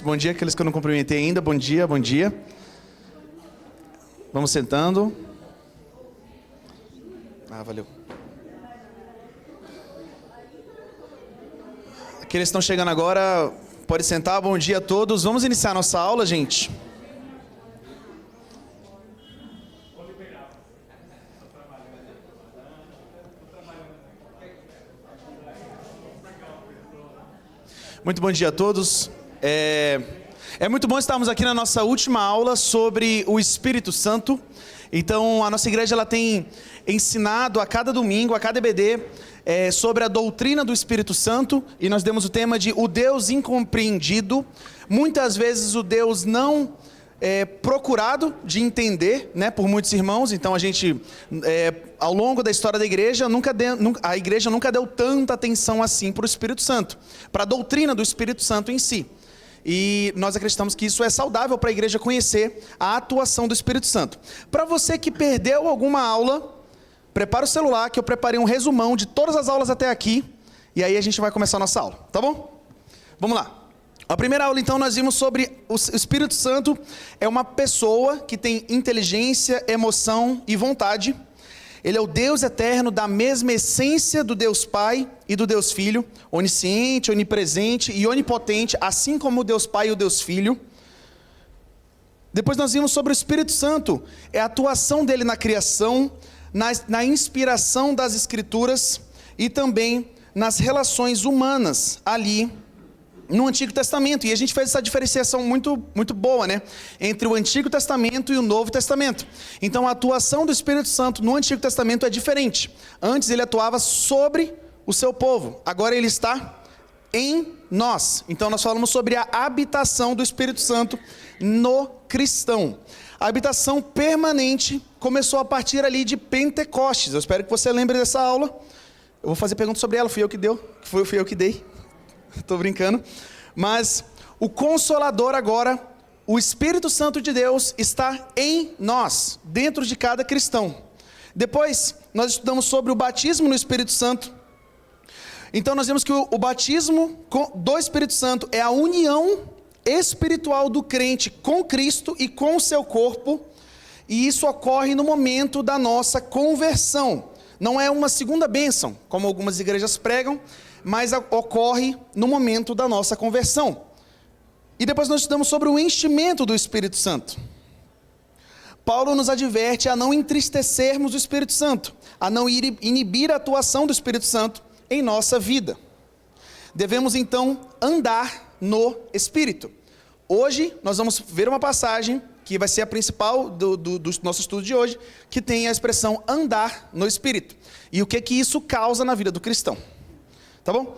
Bom dia, aqueles que eu não cumprimentei ainda. Bom dia, bom dia. Vamos sentando. Valeu. Aqueles que estão chegando agora, pode sentar. Bom dia a todos. Vamos iniciar nossa aula, gente. Muito bom dia a todos. É muito bom estarmos aqui na nossa última aula sobre o Espírito Santo. Então, a nossa igreja ela tem ensinado a cada domingo, a cada EBD, sobre a doutrina do Espírito Santo. E nós demos o tema de o Deus incompreendido. Muitas vezes o Deus não procurado de entender, né, por muitos irmãos. Então, a gente, ao longo da história da igreja, a igreja nunca deu tanta atenção assim para o Espírito Santo, para a doutrina do Espírito Santo em si. E nós acreditamos que isso é saudável para a igreja conhecer a atuação do Espírito Santo. Para você que perdeu alguma aula, prepara o celular que eu preparei um resumão de todas as aulas até aqui. E aí a gente vai começar a nossa aula, tá bom? Vamos lá. A primeira aula, então, nós vimos sobre o Espírito Santo. É uma pessoa que tem inteligência, emoção e vontade. Ele é o Deus eterno da mesma essência do Deus Pai e do Deus Filho, onisciente, onipresente e onipotente, assim como o Deus Pai e o Deus Filho. Depois nós vimos sobre o Espírito Santo, é a atuação dele na criação, na inspiração das Escrituras e também nas relações humanas ali no Antigo Testamento. E a gente fez essa diferenciação muito boa, né? Entre o Antigo Testamento e o Novo Testamento. Então a atuação do Espírito Santo no Antigo Testamento é diferente. Antes ele atuava sobre o seu povo. Agora ele está em nós. Então nós falamos sobre a habitação do Espírito Santo no cristão. A habitação permanente começou a partir ali de Pentecostes. Eu espero que você lembre dessa aula. Eu vou fazer perguntas sobre ela. Fui eu que dei. Estou brincando. Mas o Consolador agora, o Espírito Santo de Deus, está em nós, dentro de cada cristão. Depois, nós estudamos sobre o batismo no Espírito Santo. Então, nós vemos que o batismo do Espírito Santo é a união espiritual do crente com Cristo e com o seu corpo. E isso ocorre no momento da nossa conversão. Não é uma segunda bênção, como algumas igrejas pregam, mas ocorre no momento da nossa conversão. E depois nós estudamos sobre o enchimento do Espírito Santo. Paulo nos adverte a não entristecermos o Espírito Santo, a não inibir a atuação do Espírito Santo em nossa vida. Devemos então andar no Espírito. Hoje nós vamos ver uma passagem que vai ser a principal do nosso estudo de hoje, que tem a expressão andar no Espírito. E o que isso causa na vida do cristão. Tá bom?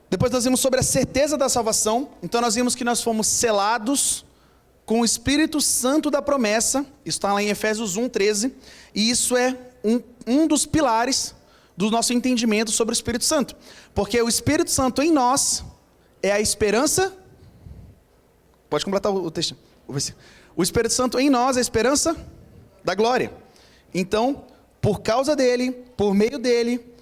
Depois nós vimos sobre a certeza da salvação. Então nós vimos que nós fomos selados com o Espírito Santo da promessa. Isso está lá em Efésios 1:13. E isso é um dos pilares do nosso entendimento sobre o Espírito Santo. Porque o Espírito Santo em nós é a esperança. Pode completar o texto. O Espírito Santo em nós é a esperança da glória. Então, por causa dele, por meio dele,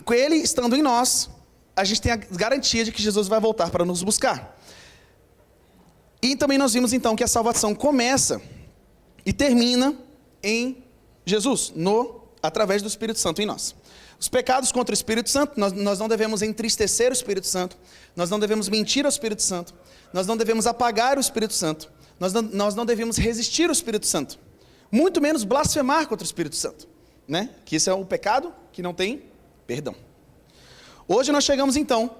com ele estando em nós, a gente tem a garantia de que Jesus vai voltar para nos buscar. E também nós vimos então que a salvação começa e termina em Jesus, através do Espírito Santo em nós. Os pecados contra o Espírito Santo, nós não devemos entristecer o Espírito Santo, nós não devemos mentir ao Espírito Santo, nós não devemos apagar o Espírito Santo, nós não devemos resistir ao Espírito Santo, muito menos blasfemar contra o Espírito Santo, né? Que isso é um pecado que não tem perdão. Hoje nós chegamos então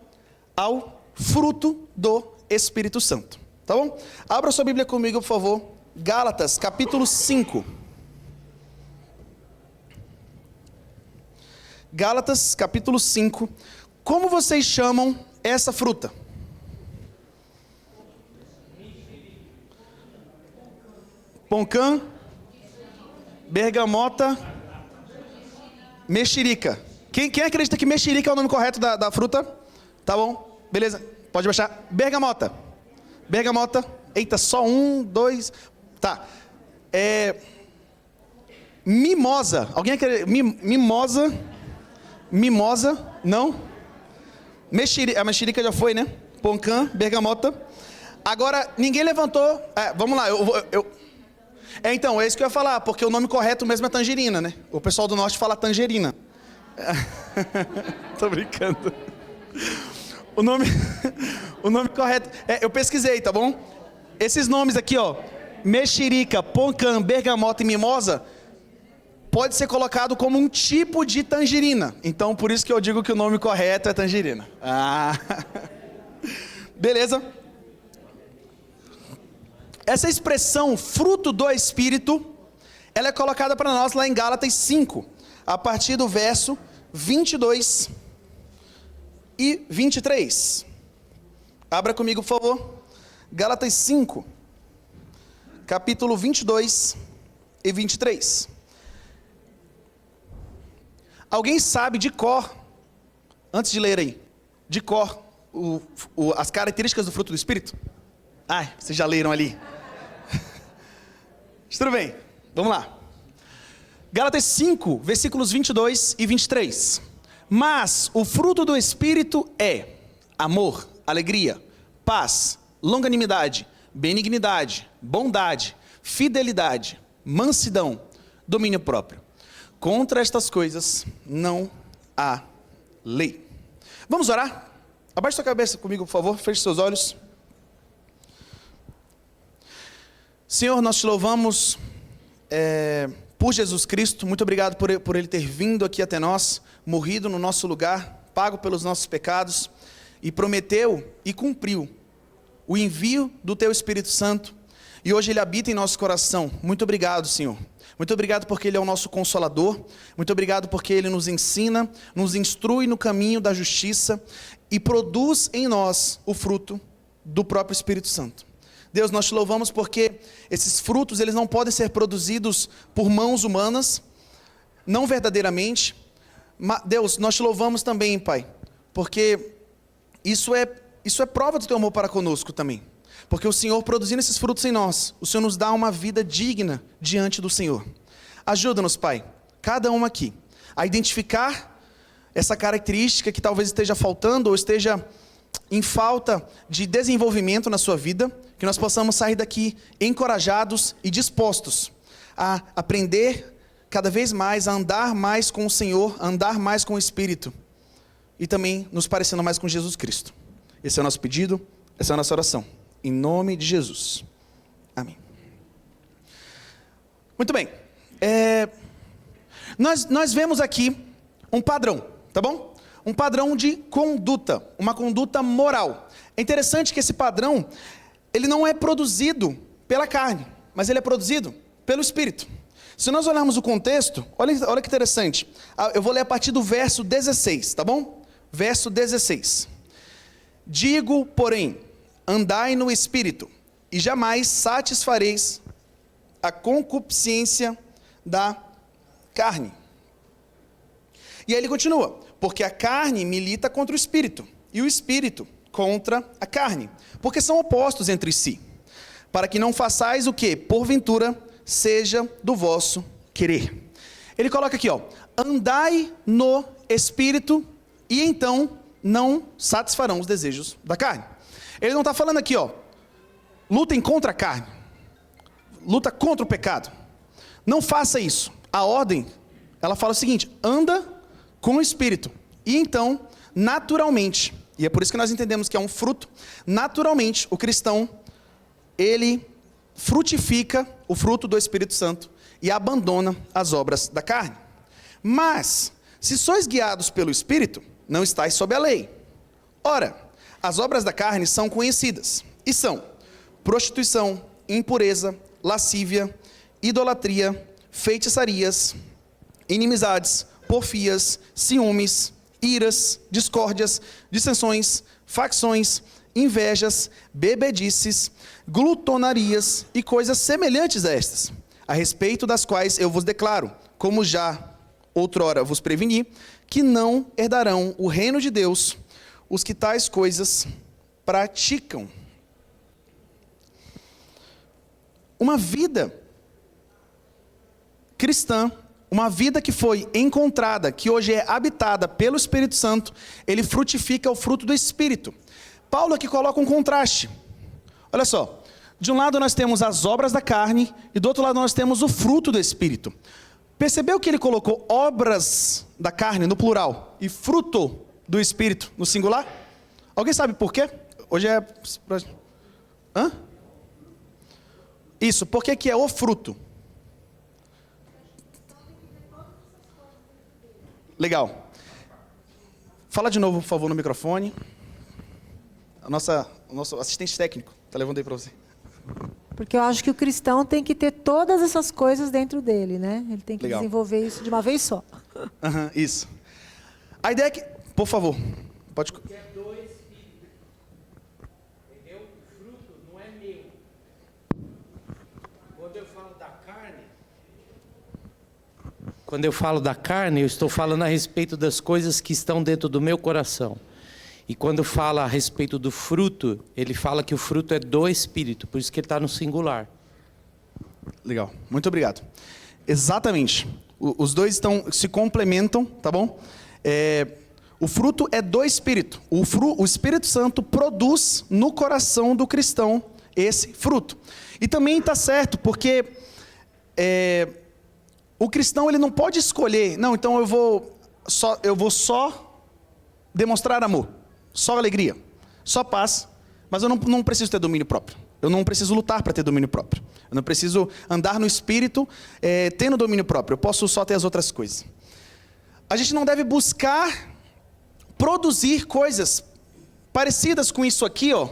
ao fruto do Espírito Santo, tá bom? Abra sua Bíblia comigo, por favor. Gálatas, capítulo 5. Gálatas, capítulo 5. Como vocês chamam essa fruta? Poncã, bergamota, mexerica. Quem acredita que mexerica é o nome correto da fruta? Tá bom, beleza, pode baixar. Bergamota. Eita, só 1, 2, tá. Mimosa. Alguém acredita? Mimosa, não? A mexerica já foi, né? Poncã, bergamota. Agora, ninguém levantou... vamos lá, então, é isso que eu ia falar, porque o nome correto mesmo é tangerina, né? O pessoal do norte fala tangerina. Tô brincando. O nome correto... eu pesquisei, tá bom? Esses nomes aqui, ó. Mexerica, poncã, bergamota e mimosa... pode ser colocado como um tipo de tangerina. Então, por isso que eu digo que o nome correto é tangerina. Beleza? Essa expressão, fruto do Espírito, ela é colocada para nós lá em Gálatas 5, a partir do verso 22 e 23. Abra comigo, por favor. Gálatas 5, capítulo 22 e 23. Alguém sabe de cor, antes de ler aí, de cor, as características do fruto do Espírito? Vocês já leram ali. Tudo bem, vamos lá. Gálatas 5, versículos 22 e 23. Mas o fruto do Espírito é amor, alegria, paz, longanimidade, benignidade, bondade, fidelidade, mansidão, domínio próprio. Contra estas coisas não há lei. Vamos orar? Abaixe sua cabeça comigo, por favor. Feche seus olhos. Senhor, nós te louvamos por Jesus Cristo. Muito obrigado por Ele ter vindo aqui até nós, morrido no nosso lugar, pago pelos nossos pecados, e prometeu e cumpriu o envio do Teu Espírito Santo. E hoje Ele habita em nosso coração. Muito obrigado, Senhor. Muito obrigado porque Ele é o nosso Consolador. Muito obrigado porque Ele nos ensina, nos instrui no caminho da justiça e produz em nós o fruto do próprio Espírito Santo. Deus, nós te louvamos porque esses frutos, eles não podem ser produzidos por mãos humanas, não verdadeiramente. Deus, nós te louvamos também, Pai, porque isso é prova do Teu amor para conosco também. Porque o Senhor, produzindo esses frutos em nós, o Senhor nos dá uma vida digna diante do Senhor. Ajuda-nos, Pai, cada um aqui, a identificar essa característica que talvez esteja faltando ou esteja em falta de desenvolvimento na sua vida, que nós possamos sair daqui encorajados e dispostos a aprender cada vez mais, a andar mais com o Senhor, a andar mais com o Espírito e também nos parecendo mais com Jesus Cristo. Esse é o nosso pedido, essa é a nossa oração. Em nome de Jesus. Amém. Muito bem. Nós vemos aqui um padrão, tá bom? Um padrão de conduta, uma conduta moral. É interessante que esse padrão, ele não é produzido pela carne, mas ele é produzido pelo Espírito. Se nós olharmos o contexto, olha que interessante. Eu vou ler a partir do verso 16, tá bom? Verso 16. Digo, porém, andai no Espírito, e jamais satisfareis a concupiscência da carne. E aí ele continua, porque a carne milita contra o Espírito, e o Espírito contra a carne, porque são opostos entre si, para que não façais o que, porventura, seja do vosso querer. Ele coloca aqui, andai no Espírito, e então não satisfarão os desejos da carne. Ele não está falando aqui, lutem contra a carne, luta contra o pecado. Não faça isso. A ordem, ela fala o seguinte, anda com o Espírito. E então, naturalmente, e é por isso que nós entendemos que é um fruto, naturalmente o cristão, ele frutifica o fruto do Espírito Santo e abandona as obras da carne. Mas, se sois guiados pelo Espírito, não estáis sob a lei. Ora, as obras da carne são conhecidas, e são prostituição, impureza, lascívia, idolatria, feitiçarias, inimizades, porfias, ciúmes, iras, discórdias, dissensões, facções, invejas, bebedices, glutonarias e coisas semelhantes a estas, a respeito das quais eu vos declaro, como já outrora vos preveni, que não herdarão o reino de Deus os que tais coisas praticam. Uma vida cristã, uma vida que foi encontrada, que hoje é habitada pelo Espírito Santo, ele frutifica o fruto do Espírito. Paulo aqui coloca um contraste. Olha só, de um lado nós temos as obras da carne e do outro lado nós temos o fruto do Espírito. Percebeu que ele colocou obras da carne no plural e fruto do Espírito no singular? Alguém sabe por quê? Hoje é... Hã? Isso, por que é o fruto? Legal. Fala de novo, por favor, no microfone. O nosso assistente técnico está levando aí para você. Porque eu acho que o cristão tem que ter todas essas coisas dentro dele, né? Ele tem que desenvolver isso de uma vez só. Isso. A ideia é que... Por favor, pode... Porque é do Espírito. Entendeu? O fruto não é meu. Quando eu falo da carne, eu estou falando a respeito das coisas que estão dentro do meu coração. E quando fala a respeito do fruto, ele fala que o fruto é do Espírito, por isso que ele está no singular. Legal, muito obrigado. Exatamente, os dois se complementam, tá bom? O fruto é do Espírito. O Espírito Santo produz no coração do cristão esse fruto. E também está certo, porque o cristão ele não pode escolher, não, então eu vou só demonstrar amor. Só alegria, só paz, mas eu não preciso ter domínio próprio. Eu não preciso lutar para ter domínio próprio. Eu não preciso andar no Espírito tendo domínio próprio. Eu posso só ter as outras coisas. A gente não deve buscar produzir coisas parecidas com isso aqui, ó,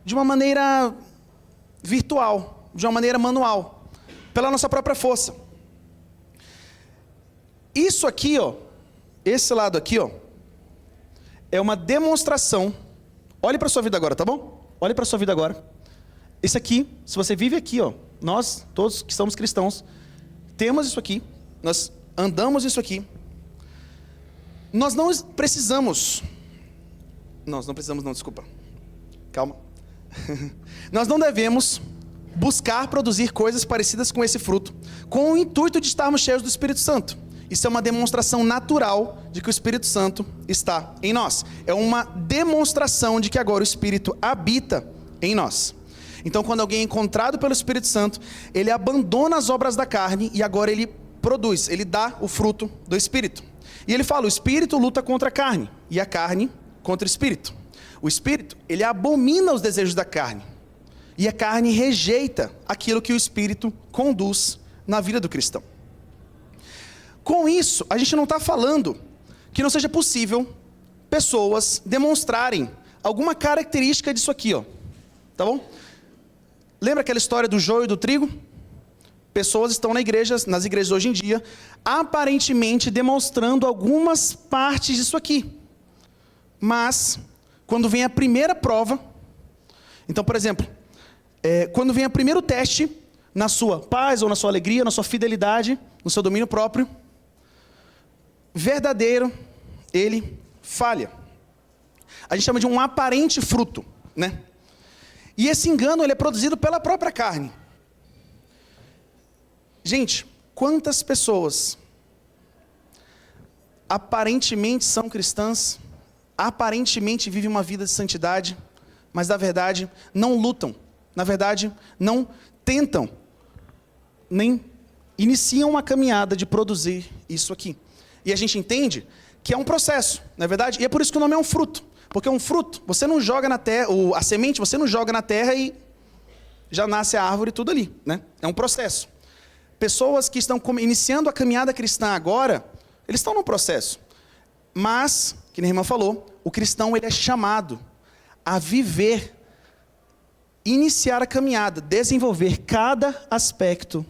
de uma maneira virtual, de uma maneira manual, pela nossa própria força. Isso aqui, ó, esse lado aqui, ó, é uma demonstração. Olhe para a sua vida agora, tá bom? Olhe para a sua vida agora. Isso aqui, se você vive aqui, ó, nós, todos que somos cristãos, temos isso aqui, nós andamos isso aqui. Nós não precisamos... Nós não precisamos não, desculpa. Calma. Nós não devemos buscar produzir coisas parecidas com esse fruto, com o intuito de estarmos cheios do Espírito Santo. Isso é uma demonstração natural de que o Espírito Santo está em nós. É uma demonstração de que agora o Espírito habita em nós. Então, quando alguém é encontrado pelo Espírito Santo, ele abandona as obras da carne e agora ele produz, ele dá o fruto do Espírito. E ele fala, o Espírito luta contra a carne e a carne contra o Espírito. O Espírito, ele abomina os desejos da carne e a carne rejeita aquilo que o Espírito conduz na vida do cristão. Com isso, a gente não está falando que não seja possível pessoas demonstrarem alguma característica disso aqui, ó. Tá bom? Lembra aquela história do joio e do trigo? Pessoas estão nas igrejas hoje em dia, aparentemente demonstrando algumas partes disso aqui. Mas, quando vem a primeira prova, então, por exemplo, quando vem o primeiro teste na sua paz ou na sua alegria, na sua fidelidade, no seu domínio próprio, verdadeiro, ele falha. A gente chama de um aparente fruto, né? E esse engano, ele é produzido pela própria carne. Gente, quantas pessoas aparentemente são cristãs, aparentemente vivem uma vida de santidade, mas na verdade não lutam, na verdade não tentam, nem iniciam uma caminhada de produzir isso aqui. E a gente entende que é um processo, não é verdade? E é por isso que o nome é um fruto. Porque um fruto, você não joga na terra, a semente você não joga na terra e já nasce a árvore e tudo ali, né? É um processo. Pessoas que estão iniciando a caminhada cristã agora, eles estão num processo. Mas, que nem a irmã falou, o cristão ele é chamado a viver, iniciar a caminhada, desenvolver cada aspecto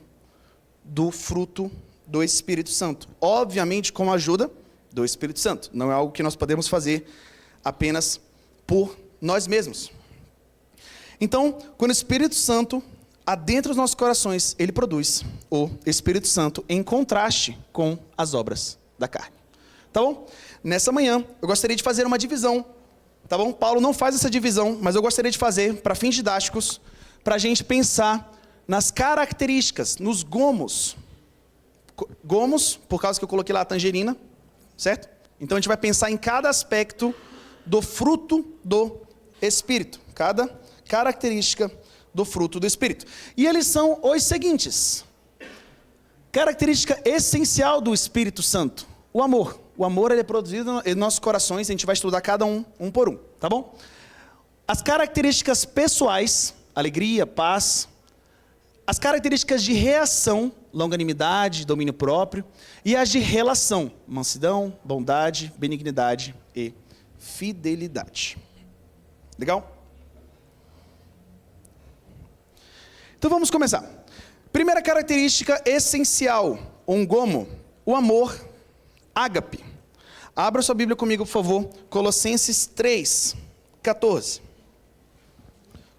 do fruto do Espírito Santo. Obviamente com a ajuda do Espírito Santo. Não é algo que nós podemos fazer apenas por nós mesmos. Então, quando o Espírito Santo adentra os nossos corações, ele produz o Espírito Santo em contraste com as obras da carne. Tá bom? Nessa manhã, eu gostaria de fazer uma divisão. Tá bom? Paulo não faz essa divisão, mas eu gostaria de fazer, para fins didáticos, para a gente pensar nas características, nos gomos. Gomos, por causa que eu coloquei lá a tangerina, certo? Então a gente vai pensar em cada aspecto do fruto do Espírito. Cada característica do fruto do Espírito. E eles são os seguintes. Característica essencial do Espírito Santo: o amor. O amor, ele é produzido em nossos corações, a gente vai estudar cada um por um, tá bom? As características pessoais: alegria, paz. As características de reação: longanimidade, domínio próprio. E as de relação: mansidão, bondade, benignidade e fidelidade. Legal? Então vamos começar. Primeira característica essencial, ongomo, o amor, ágape. Abra sua Bíblia comigo, por favor, Colossenses 3, 14.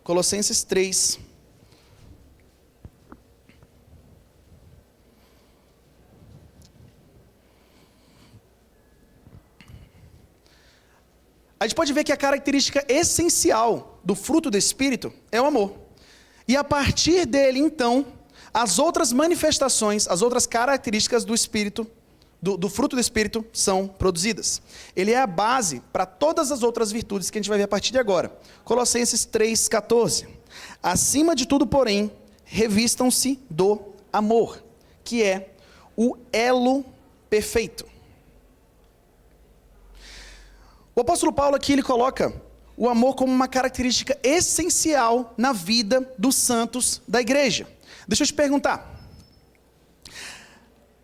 Colossenses 3. A gente pode ver que a característica essencial do fruto do Espírito é o amor. E a partir dele, então, as outras manifestações, as outras características do Espírito, do fruto do Espírito, são produzidas. Ele é a base para todas as outras virtudes que a gente vai ver a partir de agora. Colossenses 3,14. Acima de tudo, porém, revistam-se do amor, que é o elo perfeito. O apóstolo Paulo aqui, ele coloca o amor como uma característica essencial na vida dos santos da igreja. Deixa eu te perguntar.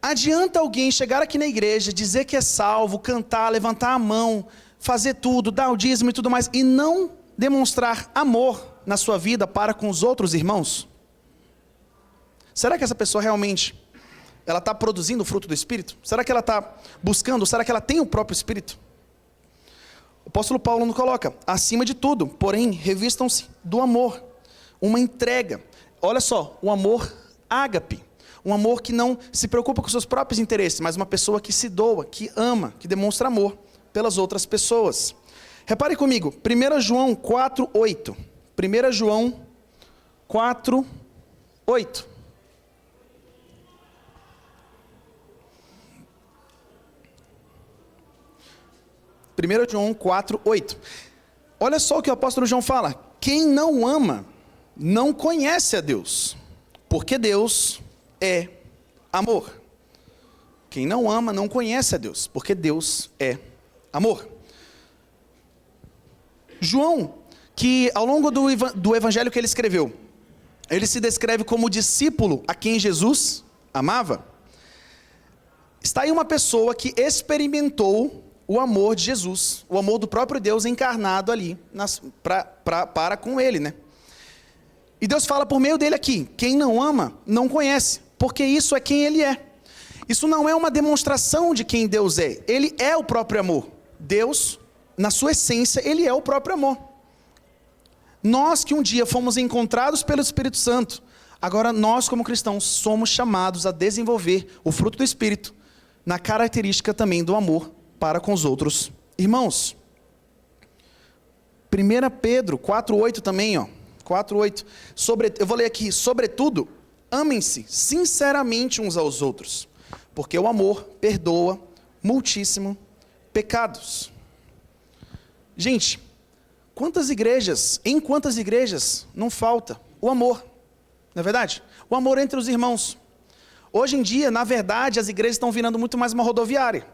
Adianta alguém chegar aqui na igreja, dizer que é salvo, cantar, levantar a mão, fazer tudo, dar o dízimo e tudo mais, e não demonstrar amor na sua vida para com os outros irmãos? Será que essa pessoa realmente, ela está produzindo o fruto do Espírito? Será que ela está buscando? Será que ela tem o próprio Espírito? O apóstolo Paulo nos coloca: acima de tudo, porém, revistam-se do amor, uma entrega. Olha só, o amor ágape, um amor que não se preocupa com seus próprios interesses, mas uma pessoa que se doa, que ama, que demonstra amor pelas outras pessoas. Repare comigo, 1 João 4:8. 1 João 4:8. João 4:8. Olha só o que o apóstolo João fala: quem não ama não conhece a Deus, porque Deus é amor. Quem não ama não conhece a Deus, porque Deus é amor. João, que ao longo do evangelho que ele escreveu, ele se descreve como discípulo a quem Jesus amava. Está aí uma pessoa que experimentou o amor de Jesus, o amor do próprio Deus encarnado ali, para com ele, né? E Deus fala por meio dele aqui: quem não ama, não conhece, porque isso é quem ele é. Isso não é uma demonstração de quem Deus é, ele é o próprio amor. Deus, na sua essência, ele é o próprio amor. Nós que um dia fomos encontrados pelo Espírito Santo, agora nós como cristãos somos chamados a desenvolver o fruto do Espírito, na característica também do amor para com os outros irmãos. 1 Pedro 4:8 também, 4:8. Eu vou ler aqui: sobretudo, amem-se sinceramente uns aos outros, porque o amor perdoa muitíssimo pecados. Gente, em quantas igrejas não falta o amor? Não é verdade? O amor entre os irmãos. Hoje em dia, na verdade, as igrejas estão virando muito mais uma rodoviária,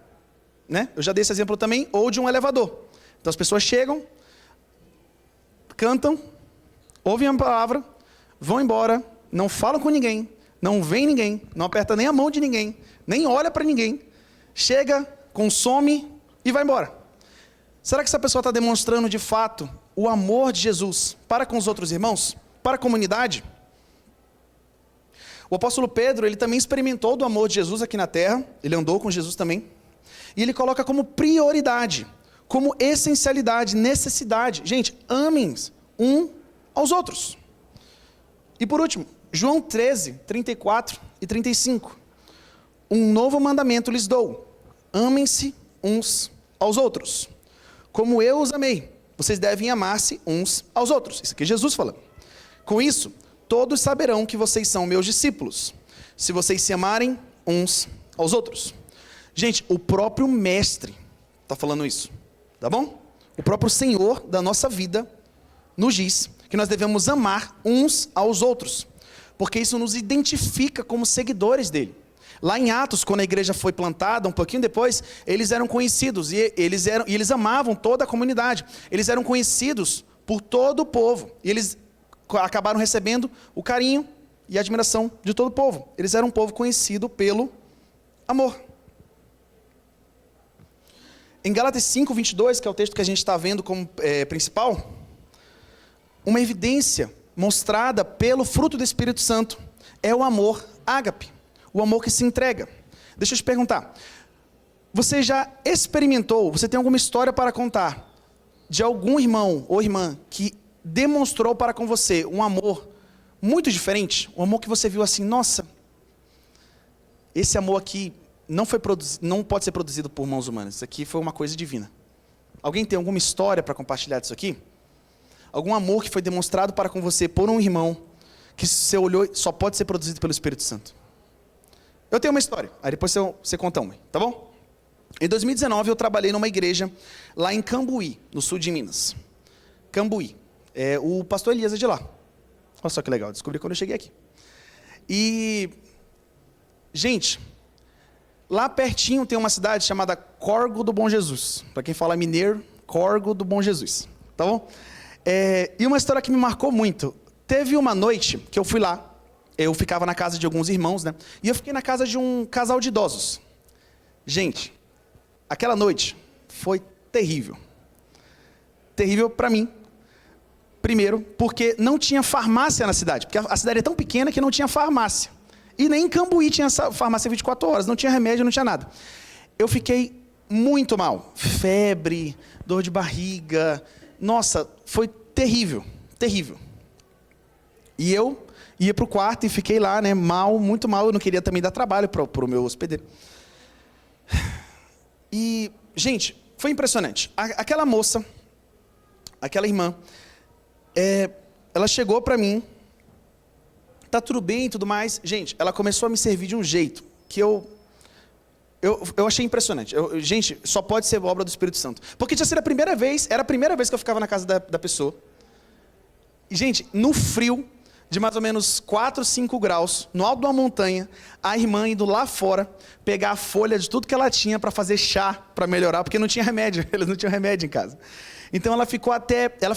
né? Eu já dei esse exemplo também, ou de um elevador. Então as pessoas chegam, cantam, ouvem a palavra, vão embora, não falam com ninguém, não vem ninguém, não aperta nem a mão de ninguém, nem olha para ninguém, chega, consome e vai embora. Será que essa pessoa está demonstrando de fato o amor de Jesus para com os outros irmãos, para a comunidade? O apóstolo Pedro, ele também experimentou do amor de Jesus aqui na terra, ele andou com Jesus também, e ele coloca como prioridade, como essencialidade, necessidade: gente, amem um aos outros. E por último, João 13, 34 e 35. Um novo mandamento lhes dou: amem-se uns aos outros. Como eu os amei, vocês devem amar-se uns aos outros. Isso aqui é Jesus falando. Com isso, todos saberão que vocês são meus discípulos, se vocês se amarem uns aos outros. Gente, o próprio mestre está falando isso, tá bom? O próprio Senhor da nossa vida nos diz que nós devemos amar uns aos outros, porque isso nos identifica como seguidores dele. Lá em Atos, quando a igreja foi plantada, um pouquinho depois, eles eram conhecidos, e eles amavam toda a comunidade. Eles eram conhecidos por todo o povo, e eles acabaram recebendo o carinho e a admiração de todo o povo. Eles eram um povo conhecido pelo amor. Em Gálatas 5:22, que é o texto que a gente está vendo como principal, uma evidência mostrada pelo fruto do Espírito Santo é o amor ágape, o amor que se entrega. Deixa eu te perguntar, você já experimentou, você tem alguma história para contar de algum irmão ou irmã que demonstrou para com você um amor muito diferente? Um amor que você viu assim, nossa, esse amor aqui não pode ser produzido por mãos humanas, isso aqui foi uma coisa divina. Alguém tem alguma história para compartilhar disso aqui? Algum amor que foi demonstrado para com você por um irmão, que você olhou, só pode ser produzido pelo Espírito Santo? Eu tenho uma história, aí depois você conta uma, tá bom? Em 2019 eu trabalhei numa igreja lá em Cambuí, no sul de Minas. Cambuí. O pastor Elias é de lá. Olha só que legal, descobri quando eu cheguei aqui. E, gente, lá pertinho tem uma cidade chamada Córrego do Bom Jesus. Para quem fala mineiro, Córrego do Bom Jesus, tá bom? E uma história que me marcou muito. Teve uma noite que eu fui lá, eu ficava na casa de alguns irmãos, né? E eu fiquei na casa de um casal de idosos. Gente, aquela noite foi terrível. Terrível para mim. Primeiro, porque não tinha farmácia na cidade. Porque a cidade é tão pequena que não tinha farmácia. E nem em Cambuí tinha essa farmácia 24 horas. Não tinha remédio, não tinha nada. Eu fiquei muito mal. Febre, dor de barriga. Nossa, foi terrível. Terrível. E eu ia para o quarto e fiquei lá, né, mal, muito mal. Eu não queria também dar trabalho para o meu hospedeiro. E, gente, foi impressionante. Aquela moça, aquela irmã, ela chegou para mim, tá tudo bem e tudo mais. Gente, ela começou a me servir de um jeito que eu achei impressionante. Gente, só pode ser obra do Espírito Santo. Porque tinha sido era a primeira vez que eu ficava na casa da pessoa. E, gente, no frio de mais ou menos 4, 5 graus, no alto de uma montanha, a irmã indo lá fora, pegar a folha de tudo que ela tinha para fazer chá, para melhorar, porque não tinha remédio, eles não tinham remédio em casa. Então ela ficou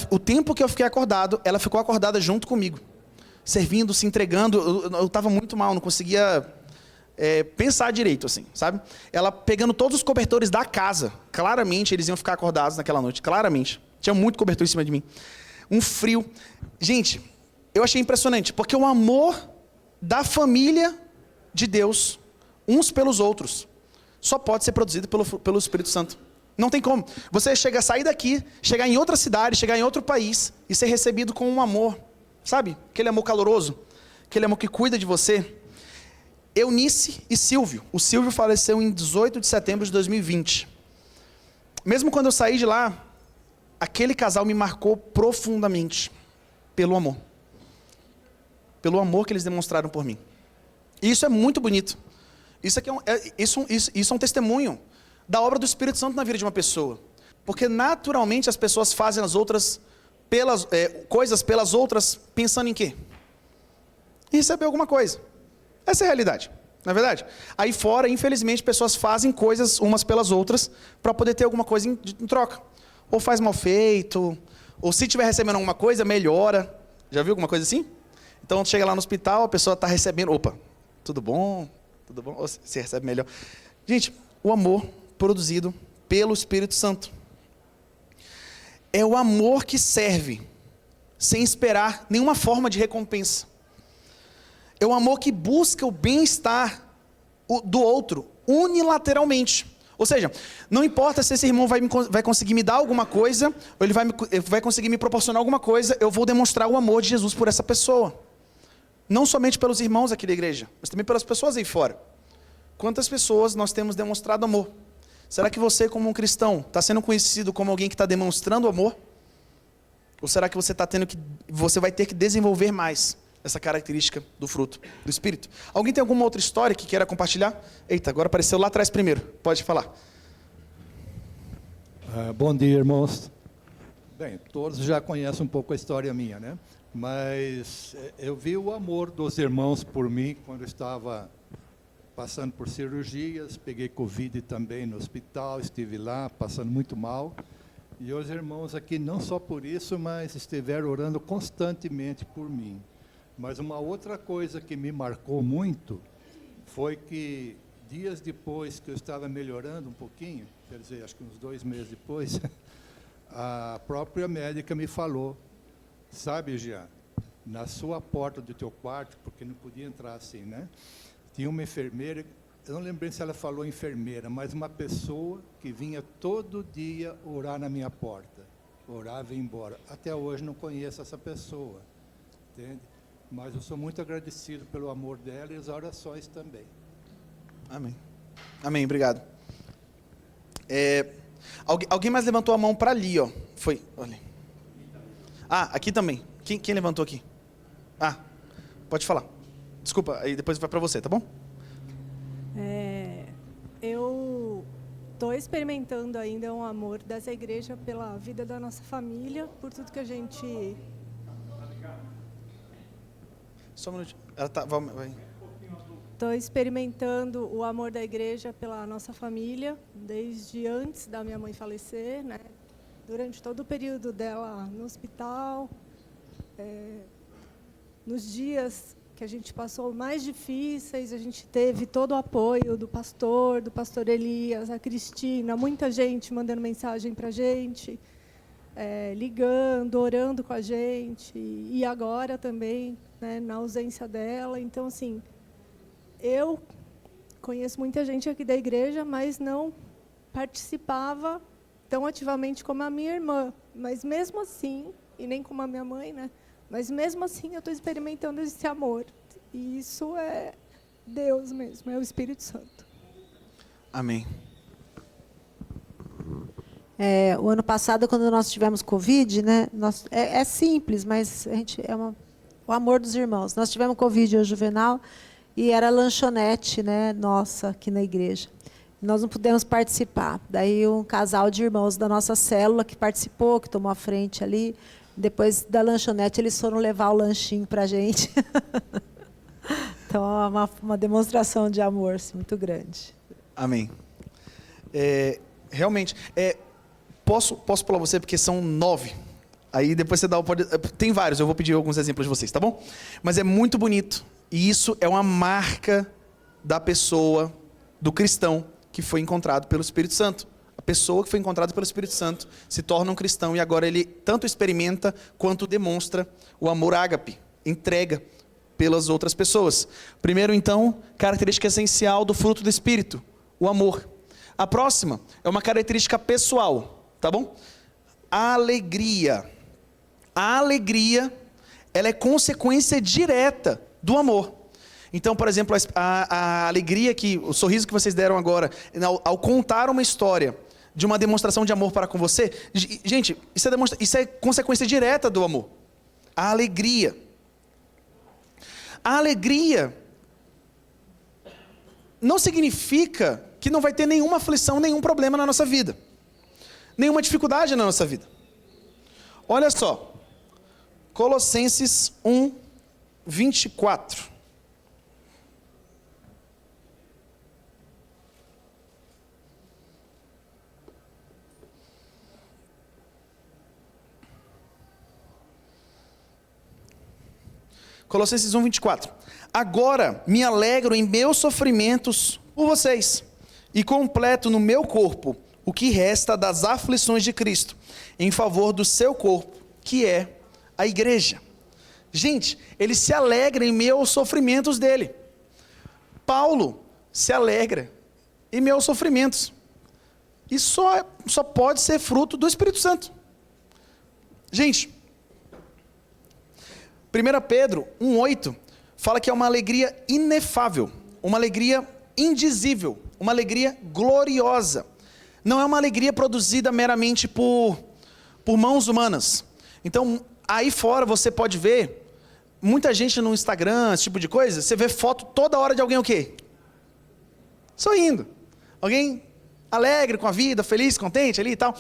o tempo que eu fiquei acordado, ela ficou acordada junto comigo, servindo, se entregando. Eu estava muito mal, não conseguia pensar direito, assim, sabe? Ela pegando todos os cobertores da casa, claramente eles iam ficar acordados naquela noite, claramente. Tinha muito cobertor em cima de mim. Um frio. Gente, eu achei impressionante, porque o amor da família de Deus, uns pelos outros, só pode ser produzido pelo Espírito Santo. Não tem como. Você sair daqui, chegar em outra cidade, chegar em outro país e ser recebido com um amor, sabe? Aquele amor caloroso, aquele amor que cuida de você. Eunice e Silvio. O Silvio faleceu em 18 de setembro de 2020. Mesmo quando eu saí de lá, aquele casal me marcou profundamente pelo amor. Pelo amor que eles demonstraram por mim. E isso é muito bonito. Isso é um testemunho da obra do Espírito Santo na vida de uma pessoa. Porque naturalmente as pessoas fazem as outras coisas pelas outras pensando em quê? Em receber alguma coisa. Essa é a realidade, não é verdade? Aí fora, infelizmente, pessoas fazem coisas umas pelas outras para poder ter alguma coisa em troca. Ou faz mal feito, ou se estiver recebendo alguma coisa, melhora. Já viu alguma coisa assim? Então, chega lá no hospital, a pessoa está recebendo... Opa, tudo bom? Tudo bom? Ou se recebe melhor. Gente, o amor produzido pelo Espírito Santo. É o amor que serve, sem esperar nenhuma forma de recompensa. É o amor que busca o bem-estar do outro, unilateralmente. Ou seja, não importa se esse irmão vai conseguir me dar alguma coisa, ou ele vai conseguir me proporcionar alguma coisa, eu vou demonstrar o amor de Jesus por essa pessoa. Não somente pelos irmãos aqui da igreja, mas também pelas pessoas aí fora. Quantas pessoas nós temos demonstrado amor? Será que você, como um cristão, está sendo conhecido como alguém que está demonstrando amor? Ou será que você vai ter que desenvolver mais essa característica do fruto do Espírito? Alguém tem alguma outra história que queira compartilhar? Eita, agora apareceu lá atrás primeiro. Pode falar. Bom dia, irmãos. Bem, todos já conhecem um pouco a história minha, né? Mas eu vi o amor dos irmãos por mim quando eu estava passando por cirurgias, peguei Covid também no hospital, estive lá passando muito mal. E os irmãos aqui, não só por isso, mas estiveram orando constantemente por mim. Mas uma outra coisa que me marcou muito foi que, dias depois que eu estava melhorando um pouquinho, quer dizer, acho que uns 2 meses depois, a própria médica me falou, sabe, Jean, na sua porta do teu quarto, porque não podia entrar assim, né? Tinha uma enfermeira, eu não lembrei se ela falou enfermeira, mas uma pessoa que vinha todo dia orar na minha porta. Orava e ia embora. Até hoje não conheço essa pessoa, entende? Mas eu sou muito agradecido pelo amor dela e as orações também. Amém. Amém, obrigado. Alguém mais levantou a mão para ali, ó. Foi, olha. Ah, aqui também. Quem levantou aqui? Ah, pode falar. Desculpa, aí depois vai para você, tá bom? Eu estou experimentando ainda um amor dessa igreja pela vida da nossa família, por tudo que a gente... Só um minutinho. Ela tá, vai. Estou experimentando o amor da igreja pela nossa família, desde antes da minha mãe falecer, né? Durante todo o período dela no hospital, nos dias que a gente passou mais difíceis, a gente teve todo o apoio do pastor Elias, a Cristina, muita gente mandando mensagem para a gente, ligando, orando com a gente, e agora também, né, na ausência dela. Então, assim, eu conheço muita gente aqui da igreja, mas não participava tão ativamente como a minha irmã. Mas mesmo assim, e nem como a minha mãe, né? Mas mesmo assim eu estou experimentando esse amor. E isso é Deus mesmo, é o Espírito Santo. Amém. O ano passado, quando nós tivemos Covid, né? É simples, mas a gente o amor dos irmãos. Nós tivemos Covid, o Juvenal, e era lanchonete, né, nossa, aqui na igreja. Nós não pudemos participar. Daí um casal de irmãos da nossa célula que participou, que tomou a frente ali. Depois da lanchonete, eles foram levar o lanchinho para a gente. Então, é uma demonstração de amor assim, muito grande. Amém. Realmente, posso pular você, porque são 9. Aí depois você dá o... Tem vários, eu vou pedir alguns exemplos de vocês, tá bom? Mas é muito bonito. E isso é uma marca da pessoa, do cristão, que foi encontrado pelo Espírito Santo. A pessoa que foi encontrada pelo Espírito Santo se torna um cristão e agora ele tanto experimenta quanto demonstra o amor ágape, entrega pelas outras pessoas. Primeiro, então, característica essencial do fruto do Espírito, o amor. A próxima é uma característica pessoal, tá bom? A alegria. A alegria, ela é consequência direta do amor. Então, por exemplo, a alegria o sorriso que vocês deram agora, ao contar uma história de uma demonstração de amor para com você, gente, isso é consequência direta do amor. A alegria. A alegria não significa que não vai ter nenhuma aflição, nenhum problema na nossa vida. Nenhuma dificuldade na nossa vida. Olha só. Colossenses 1, 24. Colossenses 1, 24. Agora me alegro em meus sofrimentos por vocês, e completo no meu corpo o que resta das aflições de Cristo, em favor do seu corpo, que é a igreja. Gente, ele se alegra em meio aos sofrimentos dele. Paulo se alegra em meio aos sofrimentos. E só pode ser fruto do Espírito Santo. Gente, 1 Pedro 1,8 fala que é uma alegria inefável, uma alegria indizível, uma alegria gloriosa. Não é uma alegria produzida meramente por mãos humanas. Então, aí fora você pode ver muita gente no Instagram, esse tipo de coisa, você vê foto toda hora de alguém o quê? Sorrindo. Alguém alegre com a vida, feliz, contente ali e tal.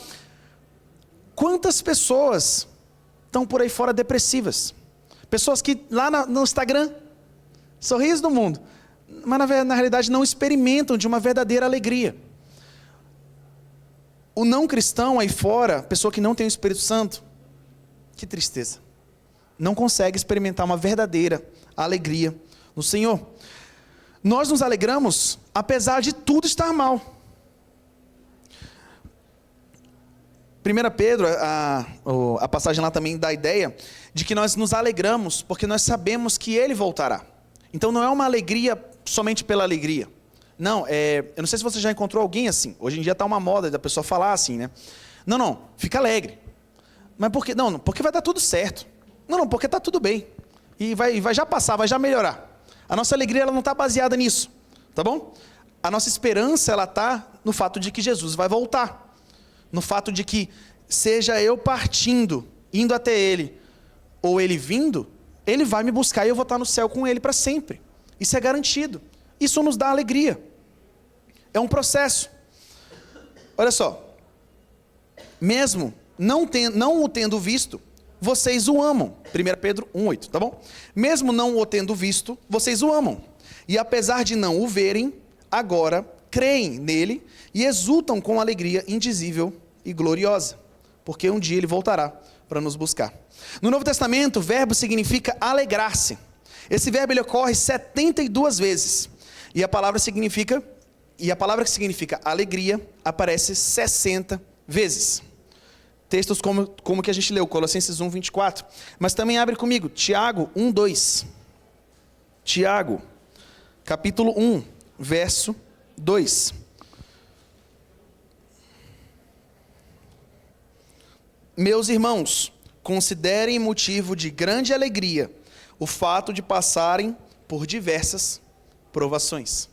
Quantas pessoas estão por aí fora depressivas? Pessoas que lá no Instagram, sorriso do mundo, mas na realidade não experimentam de uma verdadeira alegria. O não cristão aí fora, pessoa que não tem o Espírito Santo, que tristeza. Não consegue experimentar uma verdadeira alegria no Senhor. Nós nos alegramos apesar de tudo estar mal. 1 Pedro, a passagem lá também dá a ideia de que nós nos alegramos porque nós sabemos que Ele voltará. Então não é uma alegria somente pela alegria. Não, eu não sei se você já encontrou alguém assim. Hoje em dia está uma moda da pessoa falar assim, né? Não, fica alegre. Mas por quê? Não, porque vai dar tudo certo. Não, porque está tudo bem. E vai já passar, vai já melhorar. A nossa alegria ela não está baseada nisso, tá bom? A nossa esperança ela está no fato de que Jesus vai voltar. No fato de que seja eu partindo, indo até Ele, ou Ele vindo, Ele vai me buscar e eu vou estar no céu com Ele para sempre. Isso é garantido. Isso nos dá alegria. É um processo. Olha só. Mesmo não o tendo visto, vocês o amam. 1 Pedro 1,8, tá bom? Mesmo não o tendo visto, vocês o amam. E apesar de não o verem, agora creem nele e exultam com alegria indizível e gloriosa. Porque um dia ele voltará para nos buscar. No Novo Testamento, o verbo significa alegrar-se. Esse verbo ele ocorre 72 vezes. E a palavra que significa alegria aparece 60 vezes. Textos como que a gente leu, Colossenses 1, 24. Mas também abre comigo, Tiago 1, 2. Tiago, capítulo 1, verso 2. Meus irmãos, considerem motivo de grande alegria o fato de passarem por diversas provações.